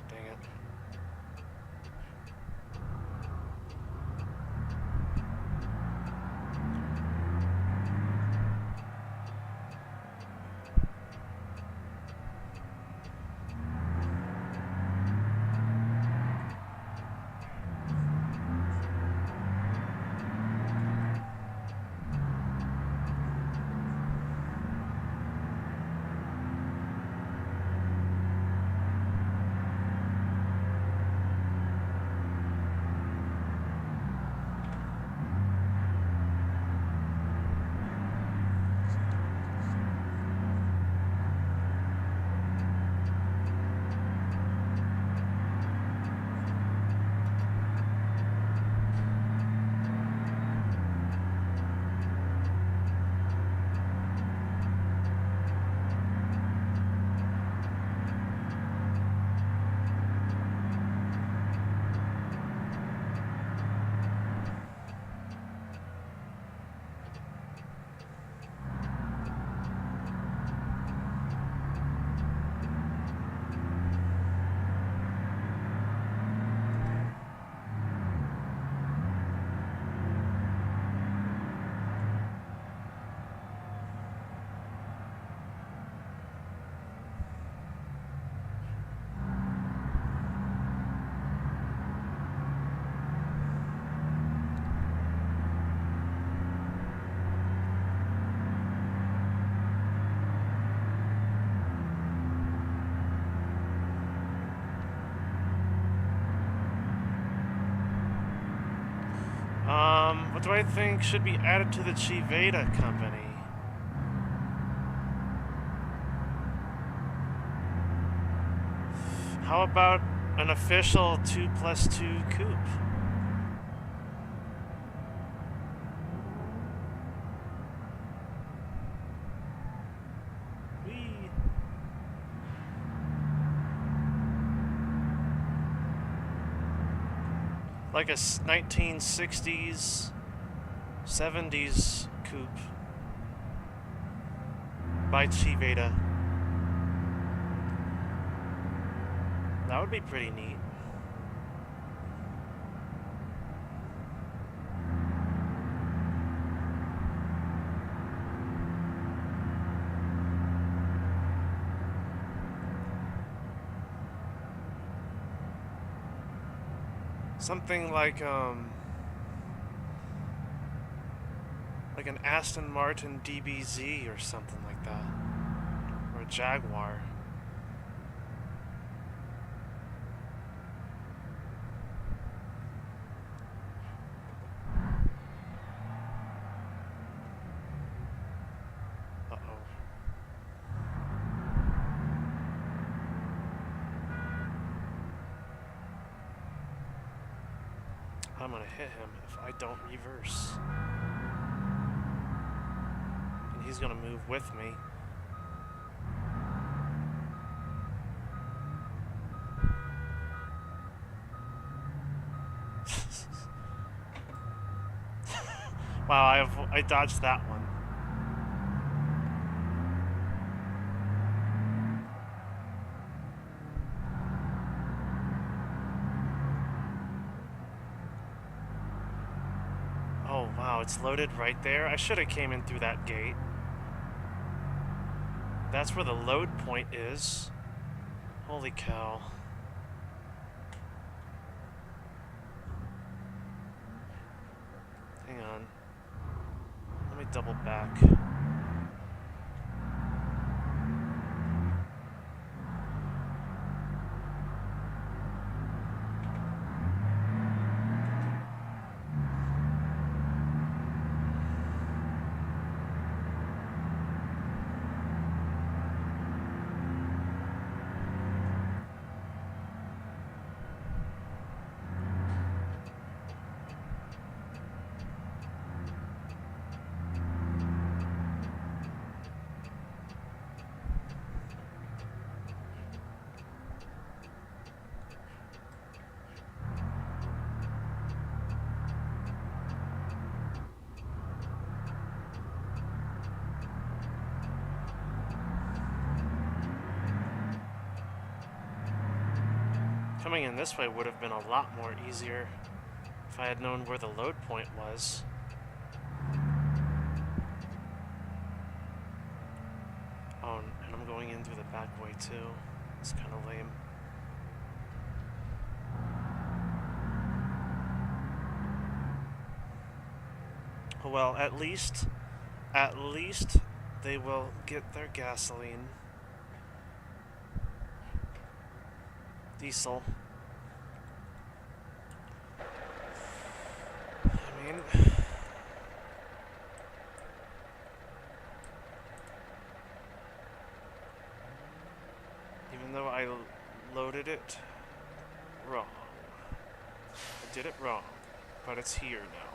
Dang it. What do I think should be added to the Chiveda company? How about an official 2+2 coupe? Whee! Like a 1960s, 70s coupe by Chiveda. That would be pretty neat. Something like an Aston Martin DBZ or something like that. Or a Jaguar. I'm gonna hit him if I don't reverse. And he's gonna move with me. Wow, I dodged that one. Oh wow, it's loaded right there. I should have came in through that gate. That's where the load point is. Holy cow. Hang on. Let me double back. Coming in this way would have been a lot more easier if I had known where the load point was. Oh, and I'm going in through the back way too. It's kind of lame. Well, at least they will get their gasoline. Diesel. I mean, even though I loaded it wrong, I did it wrong, but it's here now.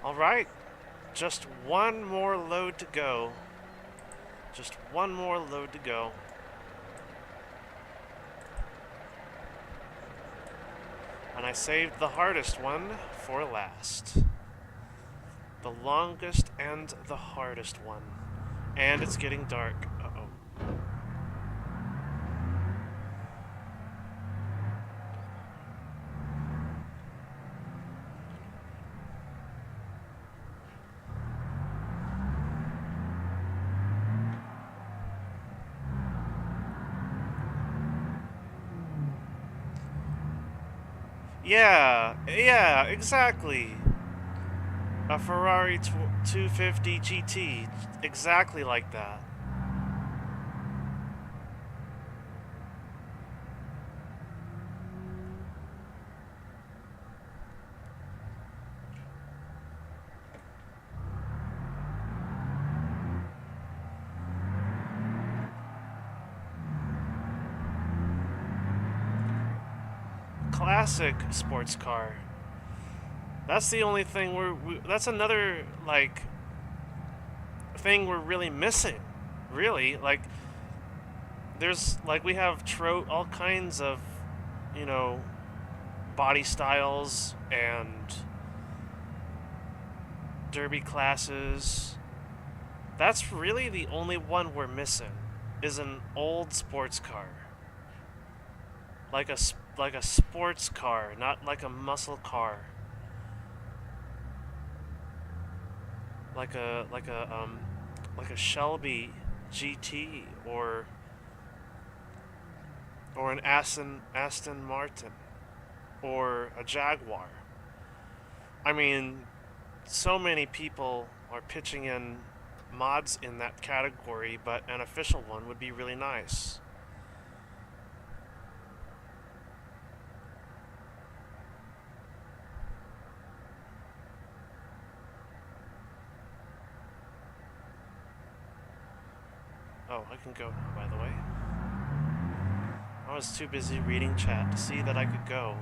Alright, just one more load to go. Just one more load to go. And I saved the hardest one for last. The longest and the hardest one. And it's getting dark. Uh-oh. Yeah, exactly. A Ferrari 250 GT, exactly like that. Classic sports car. That's the only thing that's another, like, thing we're really missing. Really, like, there's, like, we have all kinds of, you know, body styles and derby classes. That's really the only one we're missing, is an old sports car. Like a sports car, not like a muscle car. Like a Shelby GT or an Aston Martin or a Jaguar. I mean, so many people are pitching in mods in that category, but an official one would be really nice. Oh, I can go now, by the way. I was too busy reading chat to see that I could go.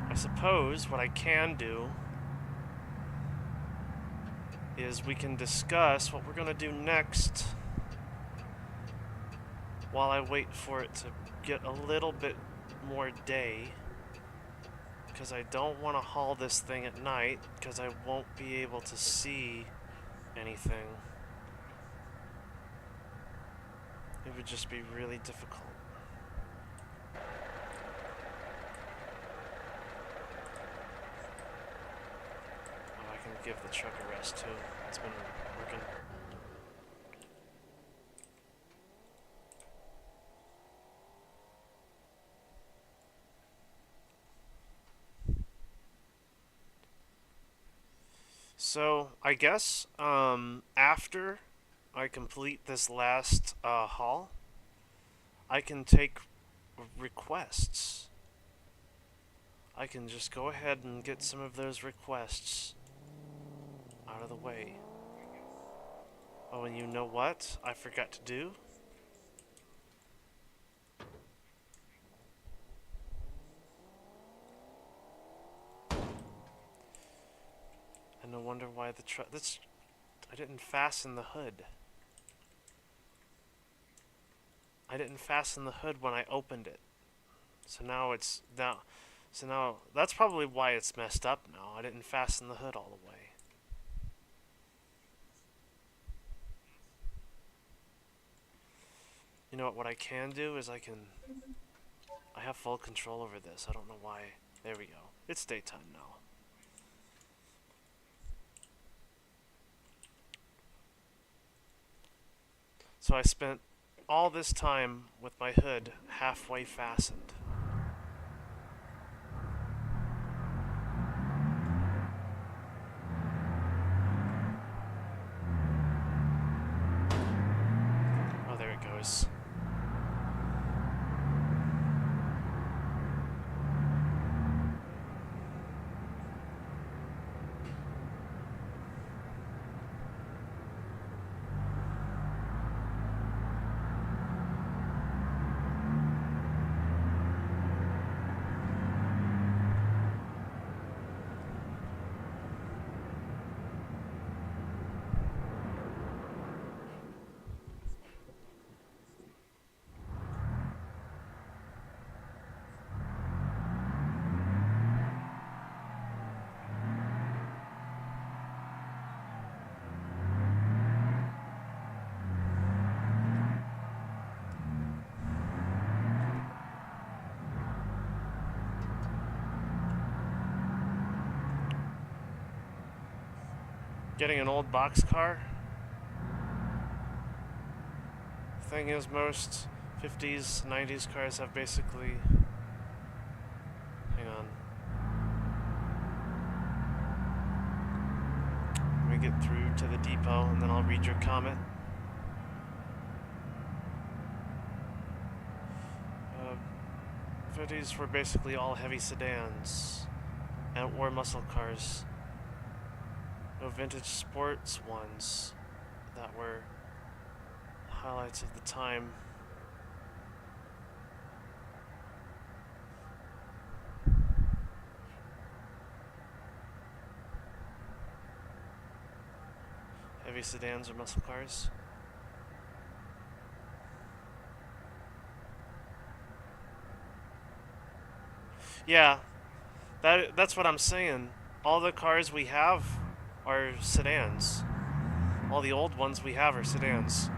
I suppose what I can do is we can discuss what we're going to do next while I wait for it to get a little bit more day, because I don't want to haul this thing at night because I won't be able to see anything. It would just be really difficult. Give the truck a rest too. It's been working. So I guess after I complete this last haul, I can take requests. I can just go ahead and get some of those requests out of the way. Oh, and you know what I forgot to do? And no wonder why the truck... I didn't fasten the hood. I didn't fasten the hood when I opened it. So now it's... So now, that's probably why it's messed up now. I didn't fasten the hood all the way. You know what I can do is I have full control over this. I don't know why. There we go. It's daytime now. So I spent all this time with my hood halfway fastened. Oh, there it goes. Getting an old boxcar. Thing is, most 50s, 90s cars have basically... Hang on. Let me get through to the depot and then I'll read your comment. 50s were basically all heavy sedans and or muscle cars. No vintage sports ones that were highlights of the time. Heavy sedans or muscle cars. Yeah, that's what I'm saying. All the cars we have are sedans. All the old ones we have are sedans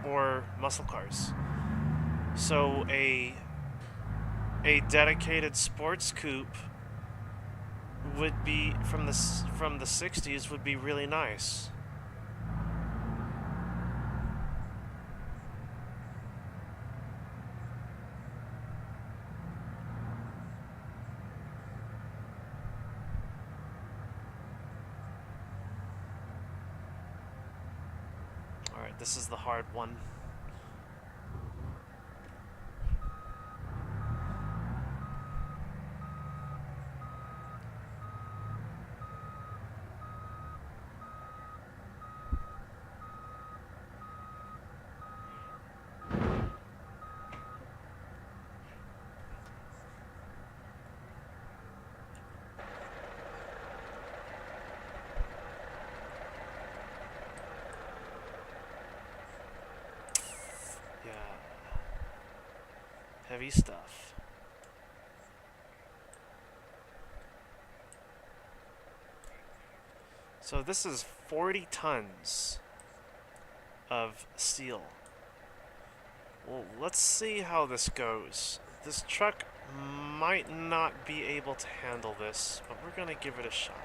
or muscle cars. So a dedicated sports coupe would be from the 60s would be really nice. This is the hard one. Heavy stuff. So this is 40 tons of steel. Well, let's see how this goes. This truck might not be able to handle this, but we're gonna give it a shot.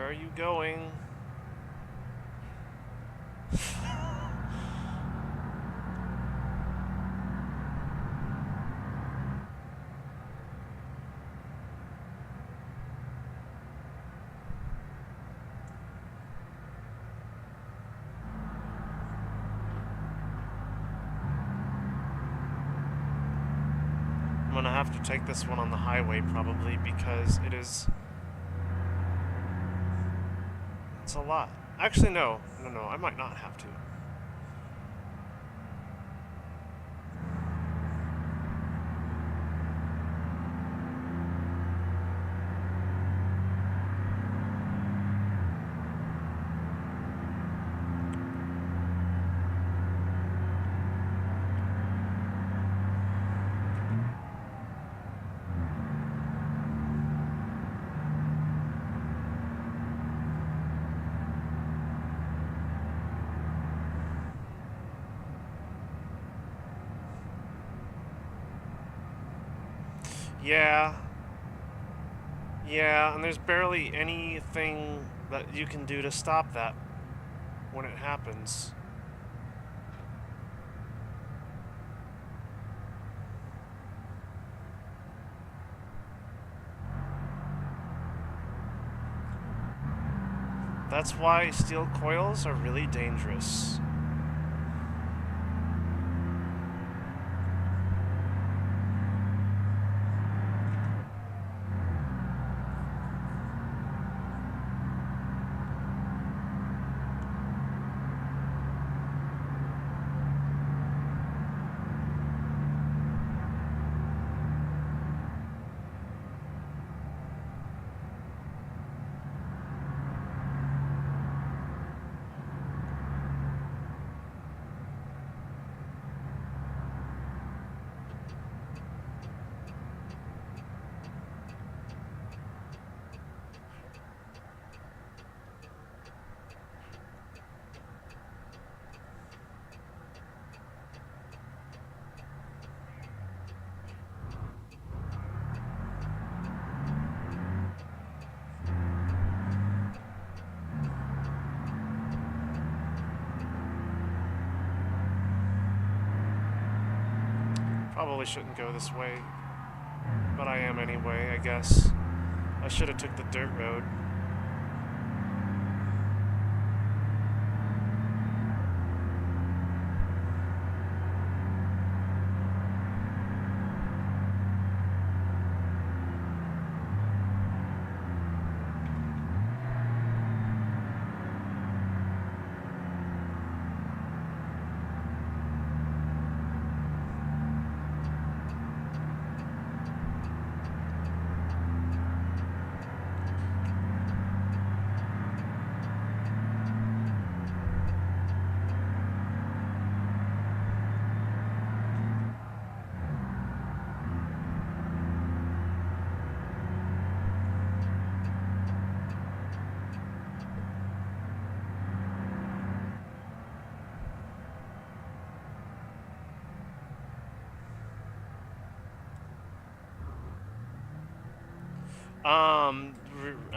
are you going? I'm gonna have to take this one on the highway probably because it's a lot. Actually, no, I might not have to. Yeah. Yeah, and there's barely anything that you can do to stop that when it happens. That's why steel coils are really dangerous. Probably shouldn't go this way, but I am anyway, I guess. I should have took the dirt road.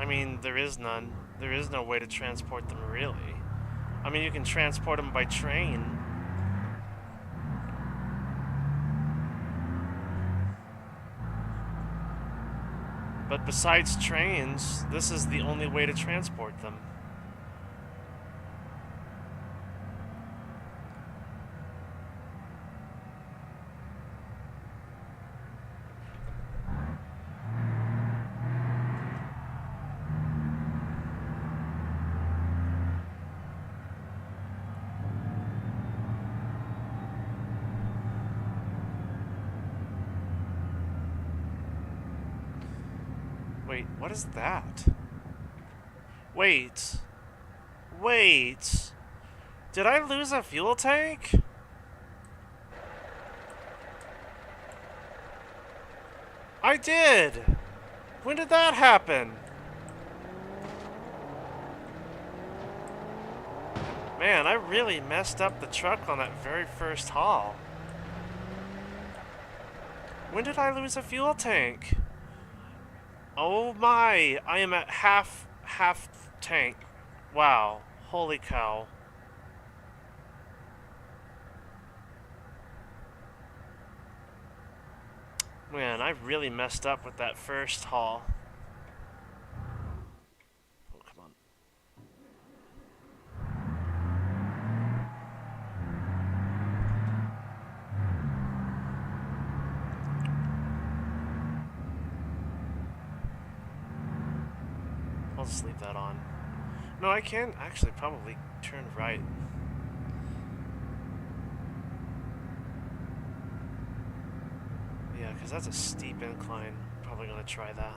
I mean, there is none. There is no way to transport them, really. I mean, you can transport them by train. But besides trains, this is the only way to transport them. Wait, what is that? Wait. Wait. Did I lose a fuel tank? I did! When did that happen? Man, I really messed up the truck on that very first haul. When did I lose a fuel tank? Oh my, I am at half tank. Wow. Holy cow. Man, I really messed up with that first haul. Oh, come on. I'll just leave that on. No, I can actually probably turn right. Yeah, because that's a steep incline. Probably gonna try that.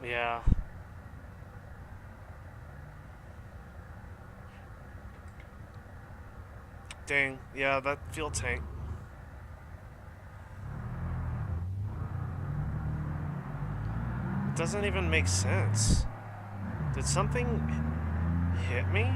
Yeah. Dang. Yeah, that fuel tank. It doesn't even make sense. Did something hit me?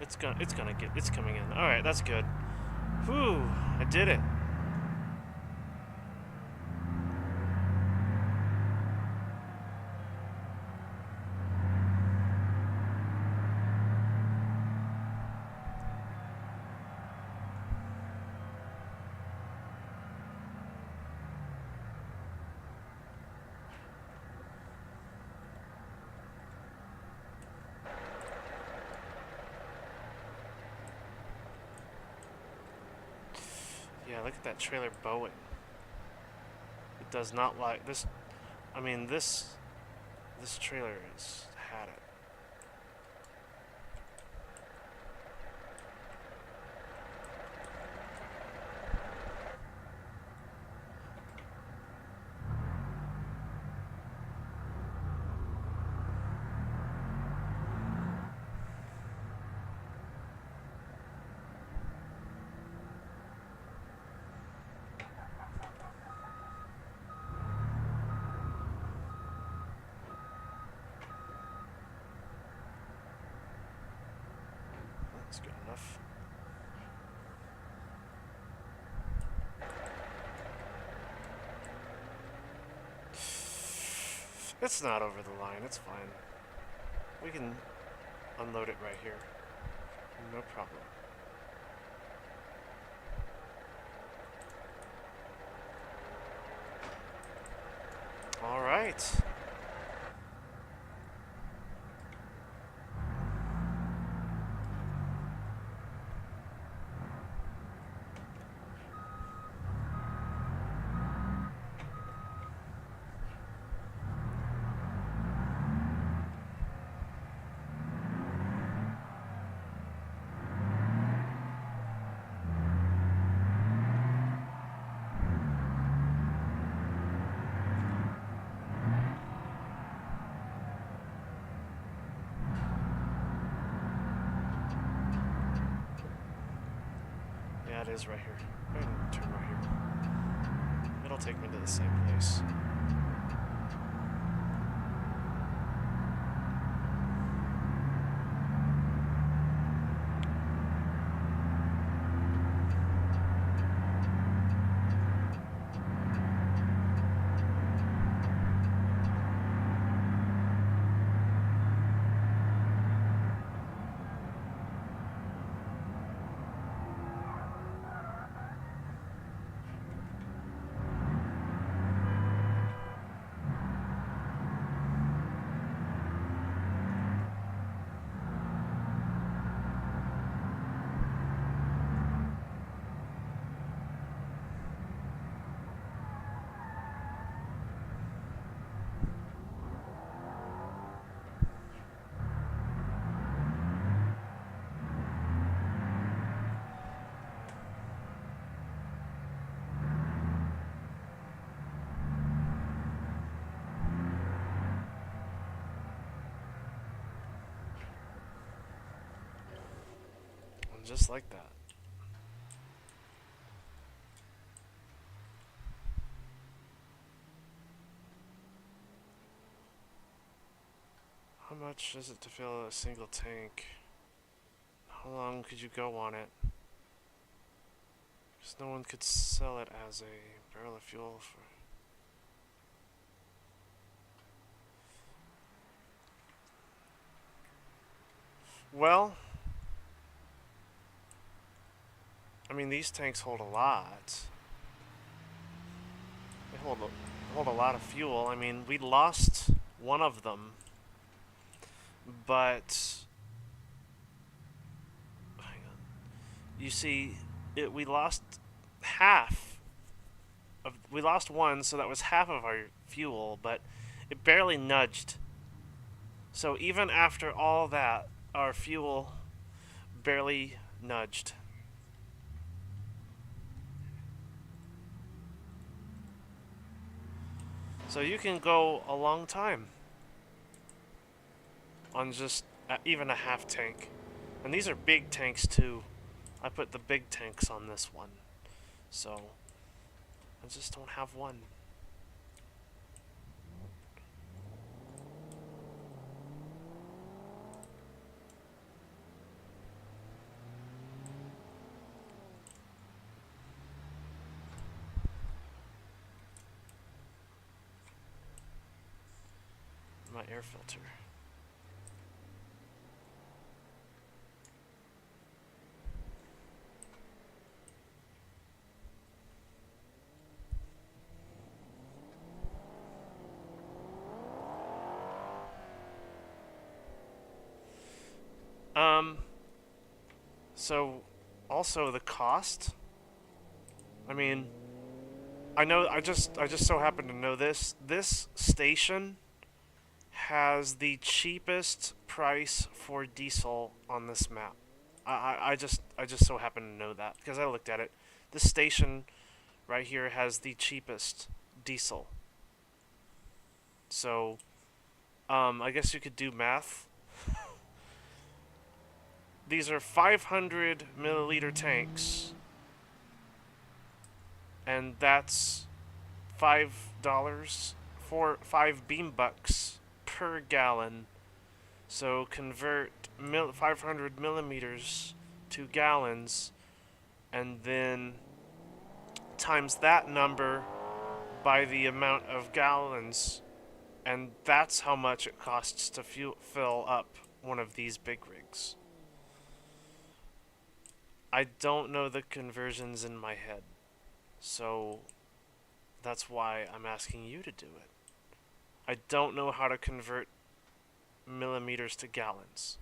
It's coming in. All right, that's good. Whew, I did it. Yeah, look at that trailer bowing. It does not like this. I mean, this trailer has had it. That's good enough. It's not over the line. It's fine. We can unload it right here. No problem. All right. Yeah, it is right here. I'm gonna turn right here. It'll take me to the same place. And just like that. How much is it to fill a single tank? How long could you go on it? Because no one could sell it as a barrel of fuel for... Well, I mean, these tanks hold a lot. They hold a lot of fuel. I mean, we lost one of them, but hang on. You see, we lost half of. We lost one, so that was half of our fuel, but it barely nudged. So even after all that, our fuel barely nudged. So you can go a long time on just even a half tank. And these are big tanks too. I put the big tanks on this one. So I just don't have one. my air filter. So also the cost. I mean, I just so happen to know this. This station has the cheapest price for diesel on this map. I just so happen to know that because I looked at it. This station right here has the cheapest diesel. So, I guess you could do math. These are 500 milliliter tanks, and that's $5 for 5 BeamBucks per gallon. So convert 500 millimeters to gallons, and then times that number by the amount of gallons, and that's how much it costs to fill up one of these big rigs. I don't know the conversions in my head, so that's why I'm asking you to do it. I don't know how to convert millimeters to gallons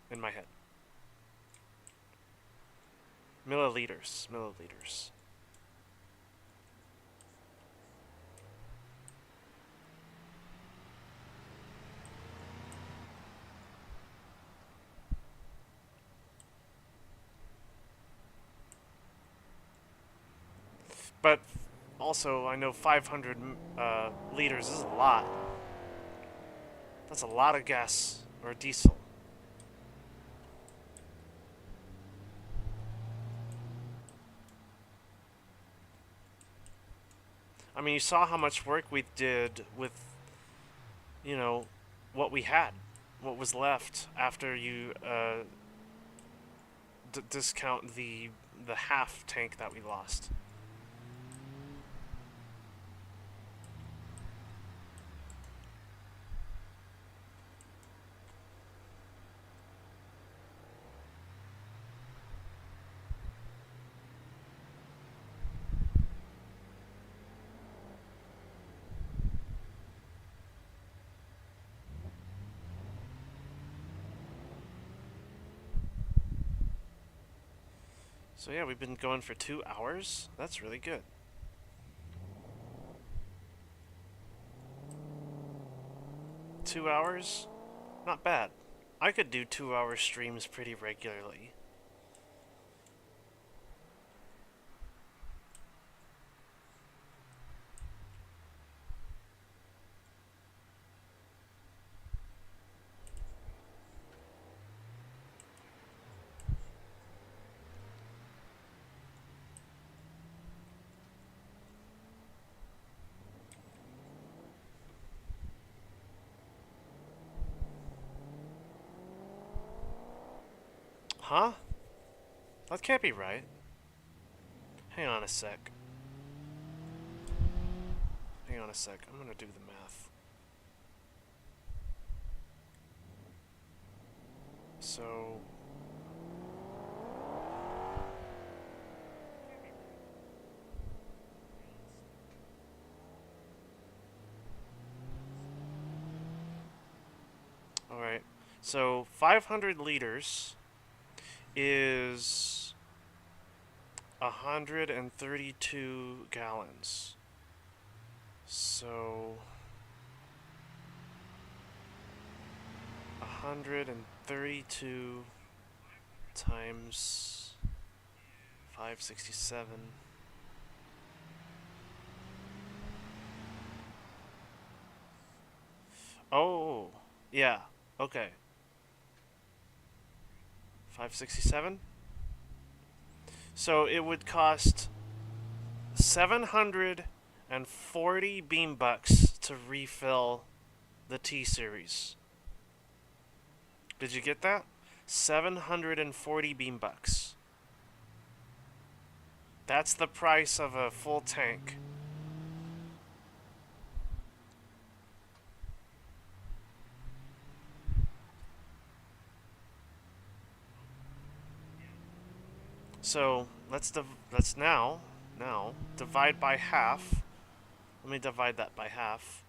in my head. Milliliters. But also, I know 500 liters is a lot. That's a lot of gas or diesel. I mean, you saw how much work we did with, you know, what we had, what was left after you discount the half tank that we lost. So yeah, we've been going for 2 hours. That's really good. Two hours? Not bad. I could do 2-hour streams pretty regularly. Huh? That can't be right. Hang on a sec. Hang on a sec. I'm gonna do the math. So... Alright. So, 500 liters is 132 gallons. So 132 times 567. Oh, yeah. Okay. 567. So it would cost 740 BeamBucks to refill the T-Series. Did you get that? 740 BeamBucks. That's the price of a full tank. So let's now divide by half. Let me divide that by half.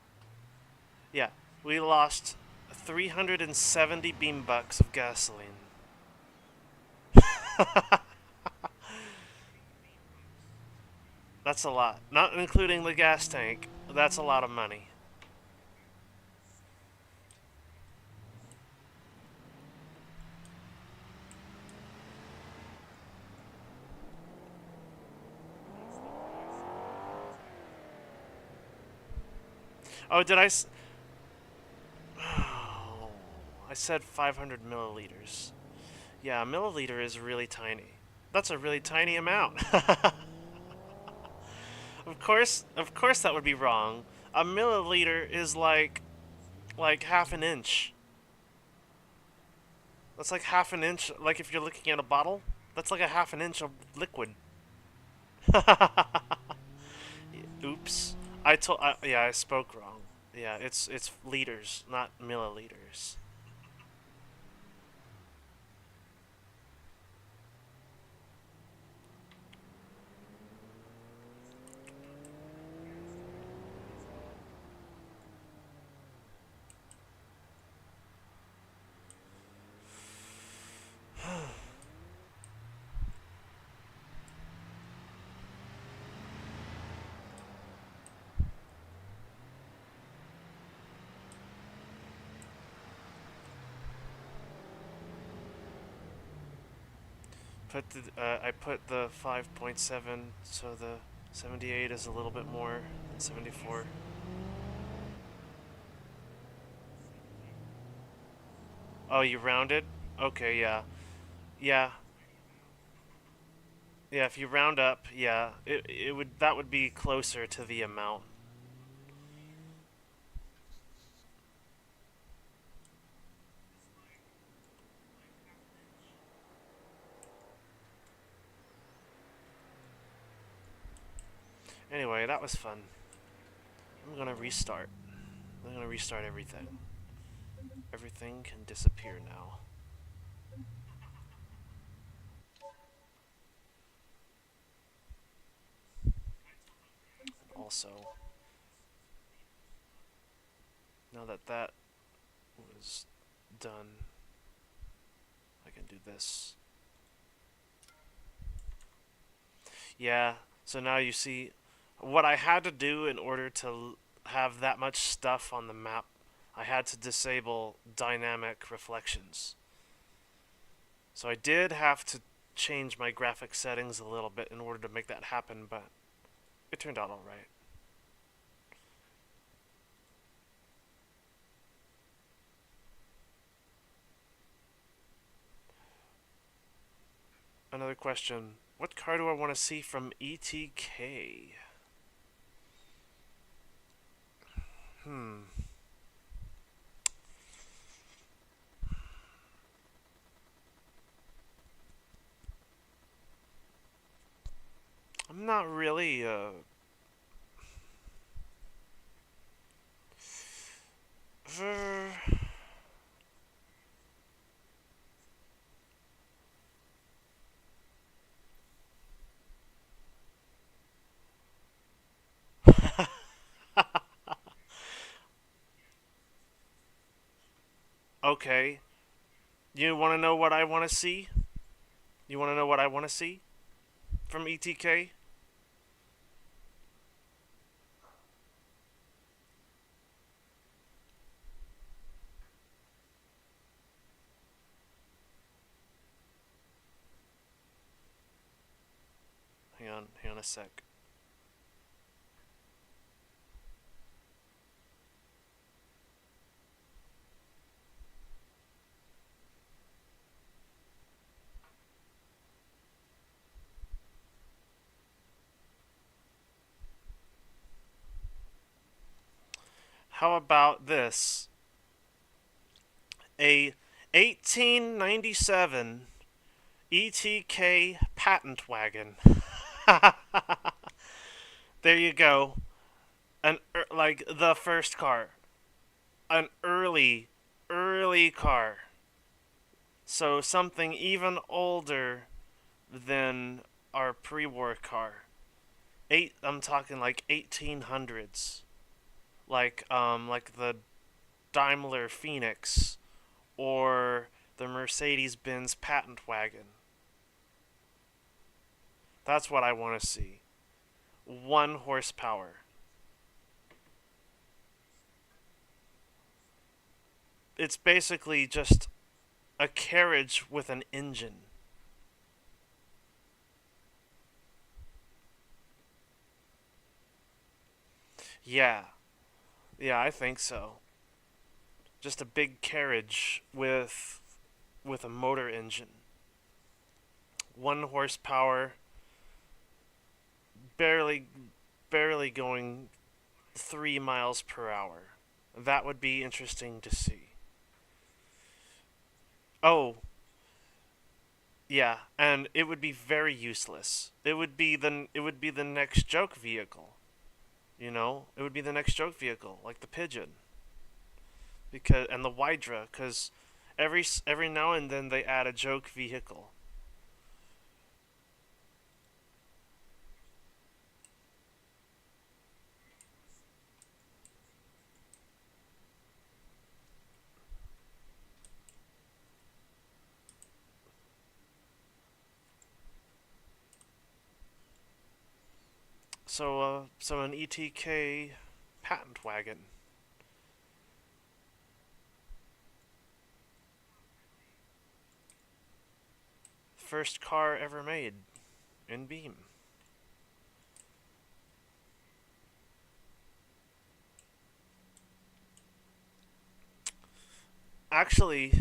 Yeah, we lost 370 beam bucks of gasoline. That's a lot. Not including the gas tank. That's a lot of money. Oh, did I? Oh, I said 500 milliliters. Yeah, a milliliter is really tiny. That's a really tiny amount. Of course, that would be wrong. A milliliter is like half an inch. That's like half an inch. Like if you're looking at a bottle, that's like a half an inch of liquid. Oops. Yeah, I spoke wrong. Yeah, it's liters, not milliliters. I put the 5.7, so the 78 is a little bit more than 74. Oh, you rounded? Okay, yeah. Yeah. Yeah, if you round up, yeah, it would that would be closer to the amount. Anyway, that was fun. I'm gonna restart. I'm gonna restart everything. Everything can disappear now. Also, now that that was done, I can do this. Yeah, so now you see what I had to do in order to have that much stuff on the map. I had to disable dynamic reflections. So I did have to change my graphic settings a little bit in order to make that happen, but it turned out alright. Another question. What car do I want to see from ETK? Hmm. I'm not really, Okay. You want to know what I want to see? You want to know what I want to see from ETK? Hang on a sec. How about this? A 1897 ETK patent wagon. There you go. Like the first car, an early car. So something even older than our pre-war car. I'm talking like 1800s, like the Daimler Phoenix or the Mercedes-Benz patent wagon. That's what I want to see. 1 horsepower. It's basically just a carriage with an engine. Yeah, yeah, I think so. Just a big carriage with a motor engine. 1 horsepower, barely barely going 3 miles per hour. That would be interesting to see. Oh, yeah, and it would be very useless. It would be the next joke vehicle. You know, it would be the next joke vehicle, like the pigeon, because and the Hydra, because every now and then they add a joke vehicle. So an ETK patent wagon, first car ever made in Beam. Actually,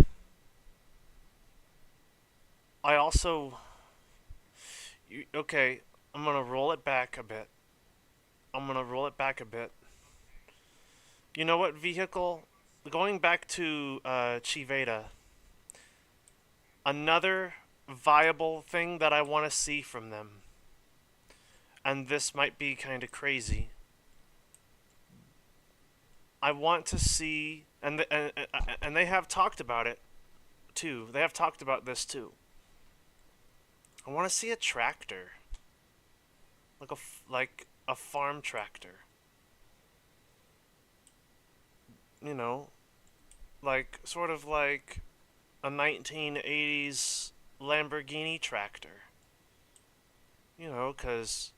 I also okay. I'm gonna roll it back a bit. I'm gonna roll it back a bit. You know what vehicle? Going back to Chiveda, another viable thing that I want to see from them, and this might be kind of crazy. I want to see, and they have talked about it too. They have talked about this too. I want to see a tractor, like a farm tractor. You know, like sort of like a 1980s Lamborghini tractor. You know, because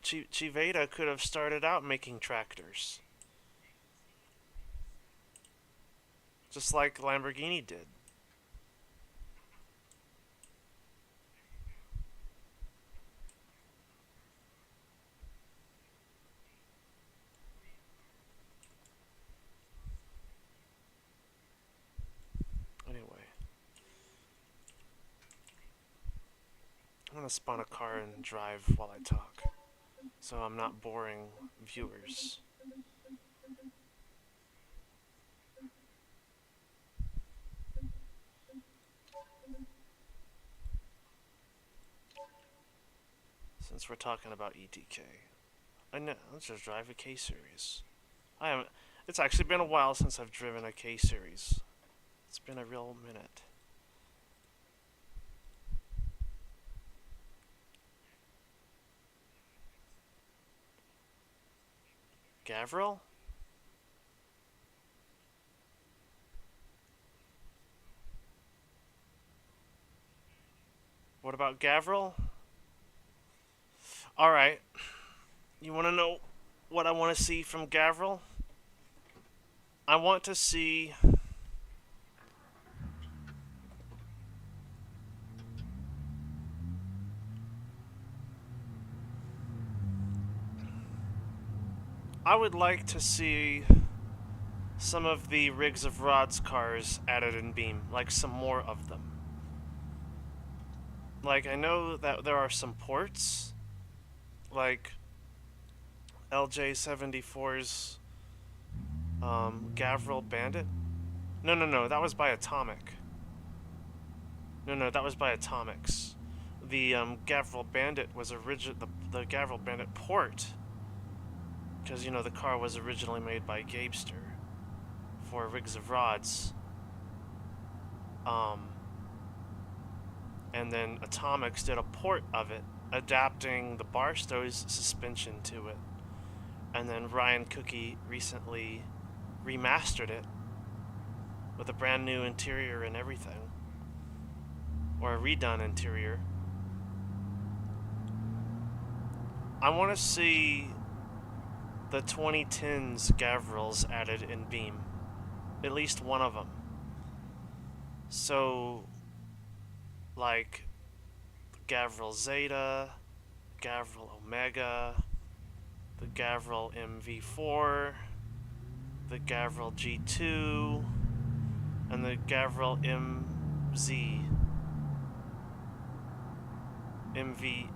Chiveda could have started out making tractors, just like Lamborghini did. Anyway, I'm gonna spawn a car and drive while I talk, so I'm not boring viewers. Since we're talking about ETK, I know. Let's just drive a K series. I haven't. It's actually been a while since I've driven a K series. It's been a real minute. Gavril? What about Gavril? All right. You want to know what I want to see from Gavril? I want to see. I would like to see some of the Rigs of Rod's cars added in Beam, like some more of them. Like, I know that there are some ports, like LJ74's Gavril Bandit. No, no, no, that was by Atomic. No, no, that was by Atomics. The Gavril Bandit was the Gavril Bandit port, because you know the car was originally made by Gabester for Rigs of Rods. Um, and then Atomics did a port of it, adapting the Barstow's suspension to it. And then Ryan Cookie recently remastered it with a brand new interior and everything, or a redone interior. I want to see the 2010s Gavrils added in Beam, at least one of them. So, like Gavril Zeta, Gavril Omega, the Gavril MV4, the Gavril G2, and the Gavril MZ. MZ.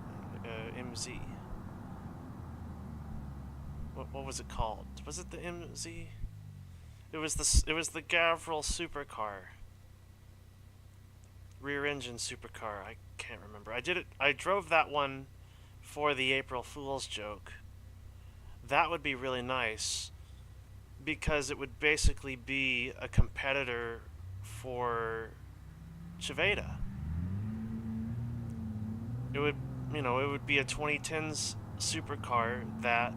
What was it called? Was it the MZ? It was the Gavril supercar. Rear engine supercar. I can't remember. I drove that one for the April Fool's joke. That would be really nice because it would basically be a competitor for Chiveda. It would, it would be a 2010s supercar that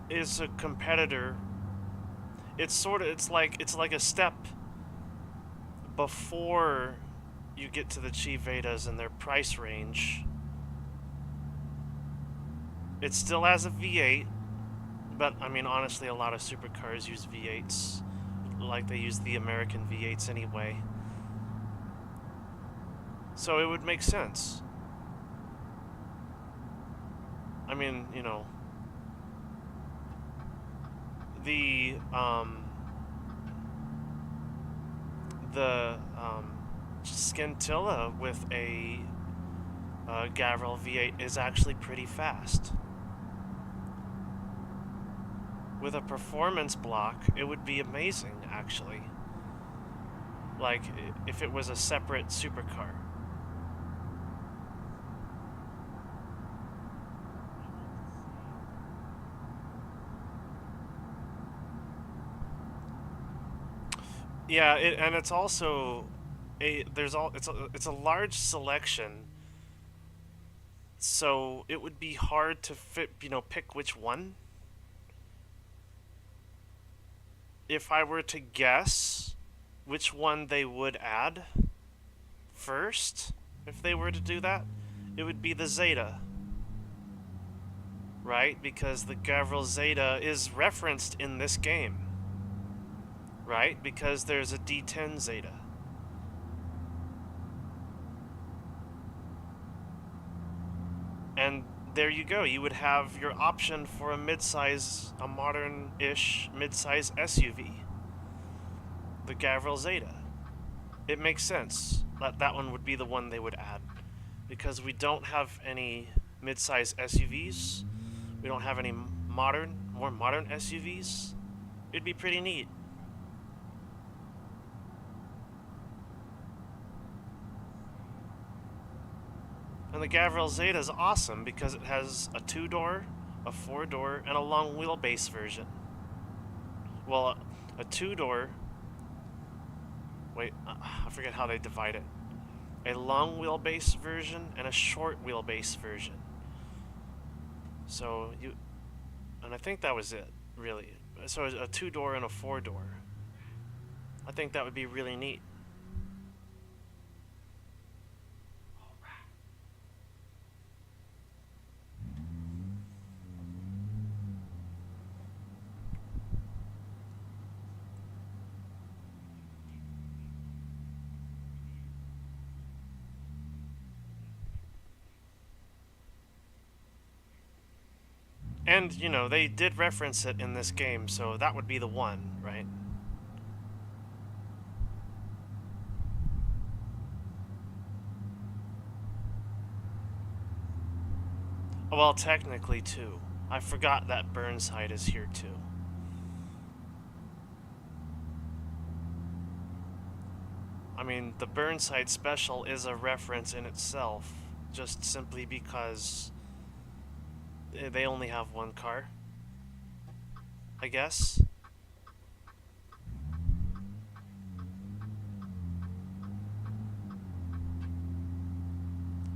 is a competitor. It's like a step before you get to the Chivedas and their price range. It still has a V8, but I mean honestly a lot of supercars use V8s, like they use the American V8s anyway. So it would make sense. I mean, the Scintilla with a Gavril V8 is actually pretty fast. With a performance block, it would be amazing, actually. Like, if it was a separate supercar. Yeah, and it's also it's a large selection, so it would be hard to pick which one. If I were to guess which one they would add first, if they were to do that, it would be the Zeta. Right? Because the Gavril Zeta is referenced in this game. Right? Because there's a D10 Zeta. And there you go. You would have your option for a modern-ish mid-size SUV. The Gavril Zeta. It makes sense that one would be the one they would add. Because we don't have any mid-size SUVs. We don't have any more modern SUVs. It'd be pretty neat. And the Gavril Zeta is awesome because it has a 2-door, a 4-door, and a long wheelbase version. Well, a 2-door... Wait, I forget how they divide it. A long wheelbase version and a short wheelbase version. So and I think that was it, really. So a 2-door and a 4-door. I think that would be really neat. And, they did reference it in this game, so that would be the one, right? Well, technically, too. I forgot that Burnside is here, too. I mean, the Burnside special is a reference in itself, just simply because they only have one car, I guess.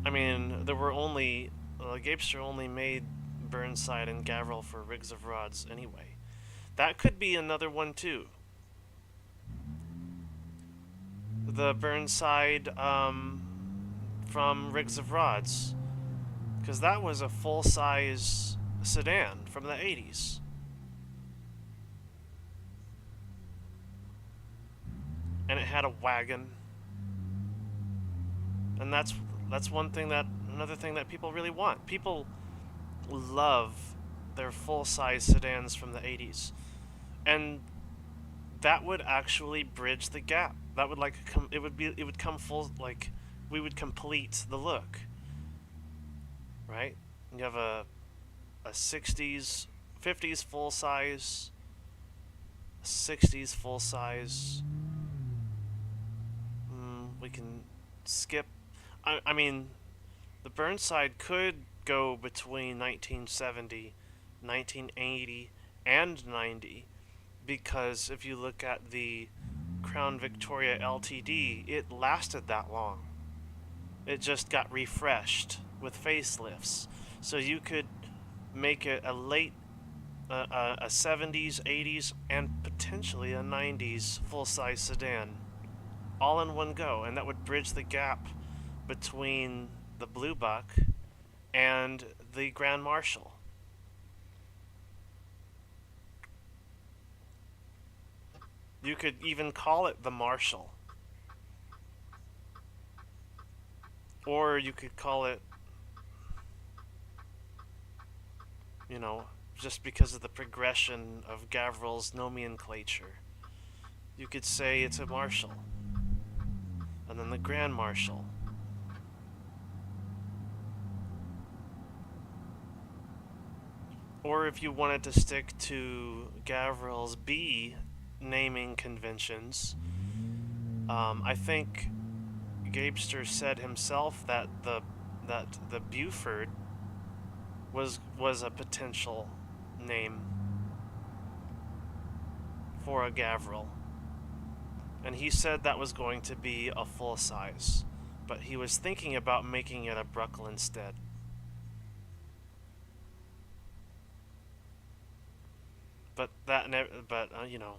I mean, there were only Gapester only made Burnside and Gavril for rigs of rods anyway. That could be another one too. The Burnside from Rigs of Rods, because that was a full-size sedan from the 80s. And it had a wagon. And that's another thing that people really want. People love their full-size sedans from the 80s. And that would actually bridge the gap. That would it would come full, like we would complete the look. Right? You have a 60s, 50s full size, 60s full size. We can skip. I mean, the Burnside could go between 1970, 1980, and 90, because if you look at the Crown Victoria LTD, it lasted that long. It just got refreshed with facelifts. So you could make it a late, a 70s, 80s, and potentially a 90s full-size sedan, all in one go, and that would bridge the gap between the Blue Buck and the Grand Marshal. You could even call it the Marshal. Or you could call it, you know, just because of the progression of Gavril's nomenclature. You could say it's a Marshal. And then the Grand Marshal. Or if you wanted to stick to Gavril's B naming conventions, I think Gapester said himself that the Buford was a potential name for a Gavril, and he said that was going to be a full size, but he was thinking about making it a Bruckle instead. But you know,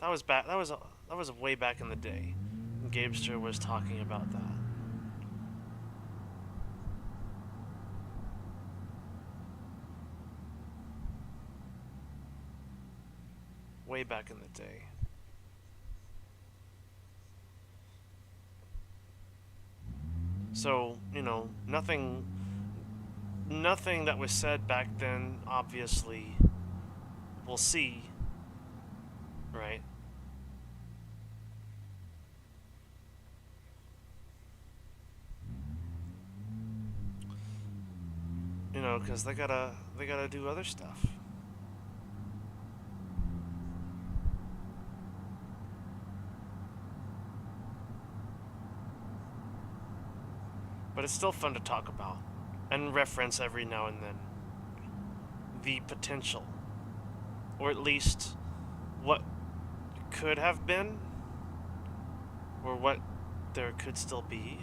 that was back. That was way back in the day. Gapester was talking about that. Way back in the day. So, you know, nothing that was said back then, obviously, we'll see, right? You know, because they gotta do other stuff. But it's still fun to talk about and reference every now and then the potential, or at least what could have been, or what there could still be.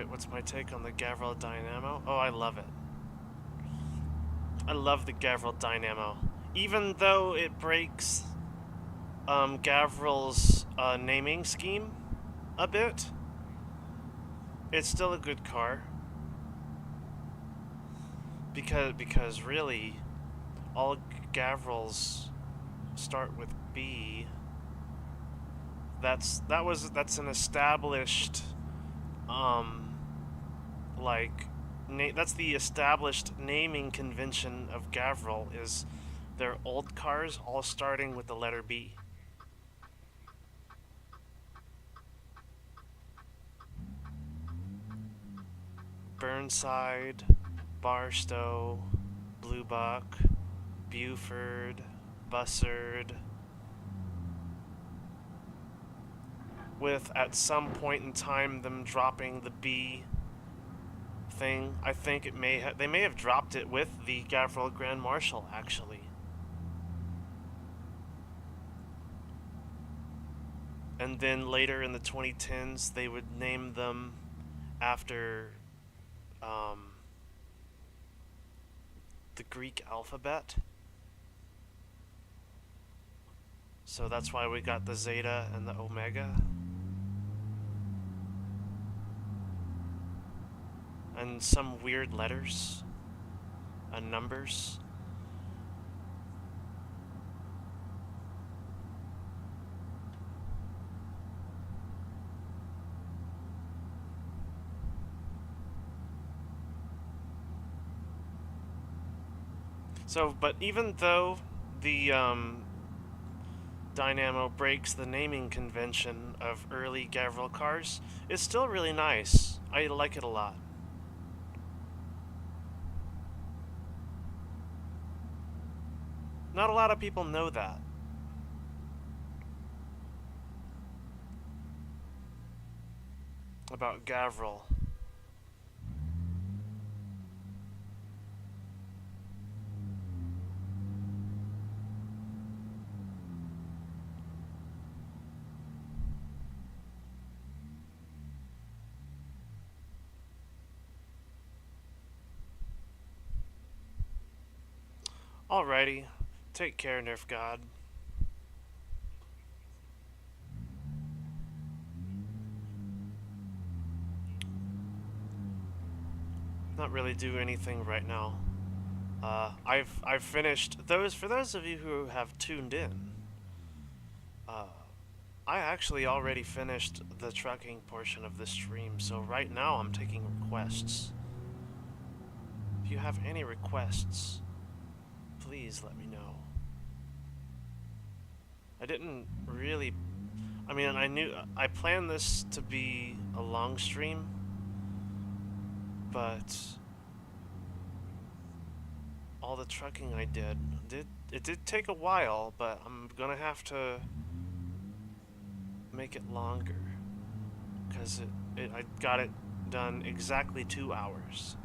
What's my take on the Gavril Dynamo? Oh, I love it. I love the Gavril Dynamo. Even though it breaks Gavril's naming scheme a bit, it's still a good car. Because really, all Gavrils start with B. That's an established that's the established naming convention of Gavril, is their old cars all starting with the letter B. Burnside, Barstow, Blue Buck, Buford, Bussard. with at some point in time them dropping the B thing. I think they may have dropped it with the Gavril Grand Marshal actually. And then later in the 2010s they would name them after the Greek alphabet. So that's why we got the Zeta and the Omega. And some weird letters and numbers. So, but even though the Dynamo breaks the naming convention of early Gavril cars, it's still really nice. I like it a lot. Not a lot of people know that. About Gavril. Alrighty. Take care, Nerf God. Not really do anything right now. I've finished those. For those of you who have tuned in, I actually already finished the trucking portion of the stream. So right now I'm taking requests. If you have any requests, please let me know. I didn't really. I mean, I planned this to be a long stream, but all the trucking I did did take a while, but I'm gonna have to make it longer because I got it done exactly 2 hours.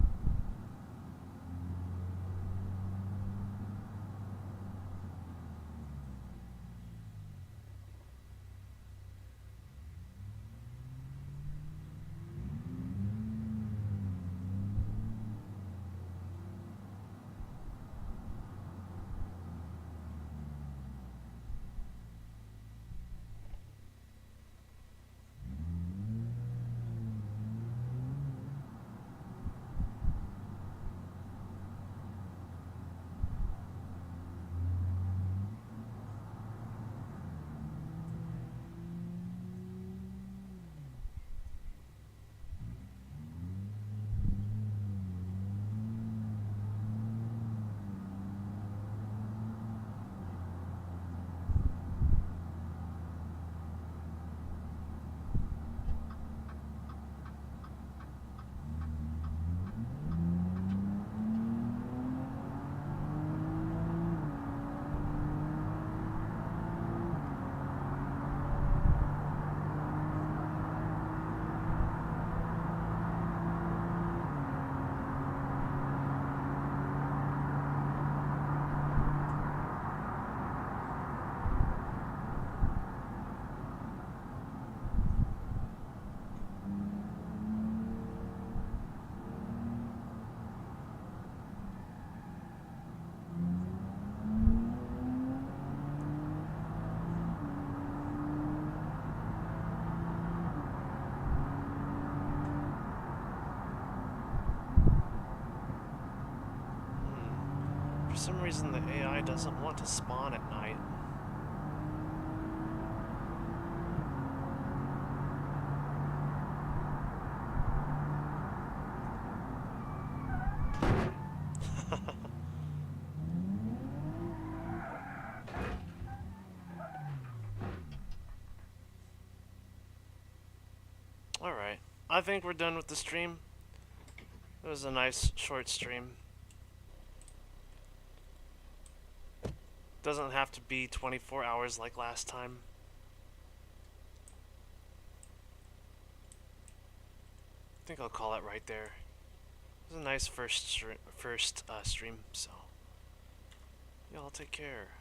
For some reason, the AI doesn't want to spawn at night. Alright. I think we're done with the stream. It was a nice short stream. Doesn't have to be 24 hours like last time. think I'll call it right there. It was a nice first stream, so y'all take care.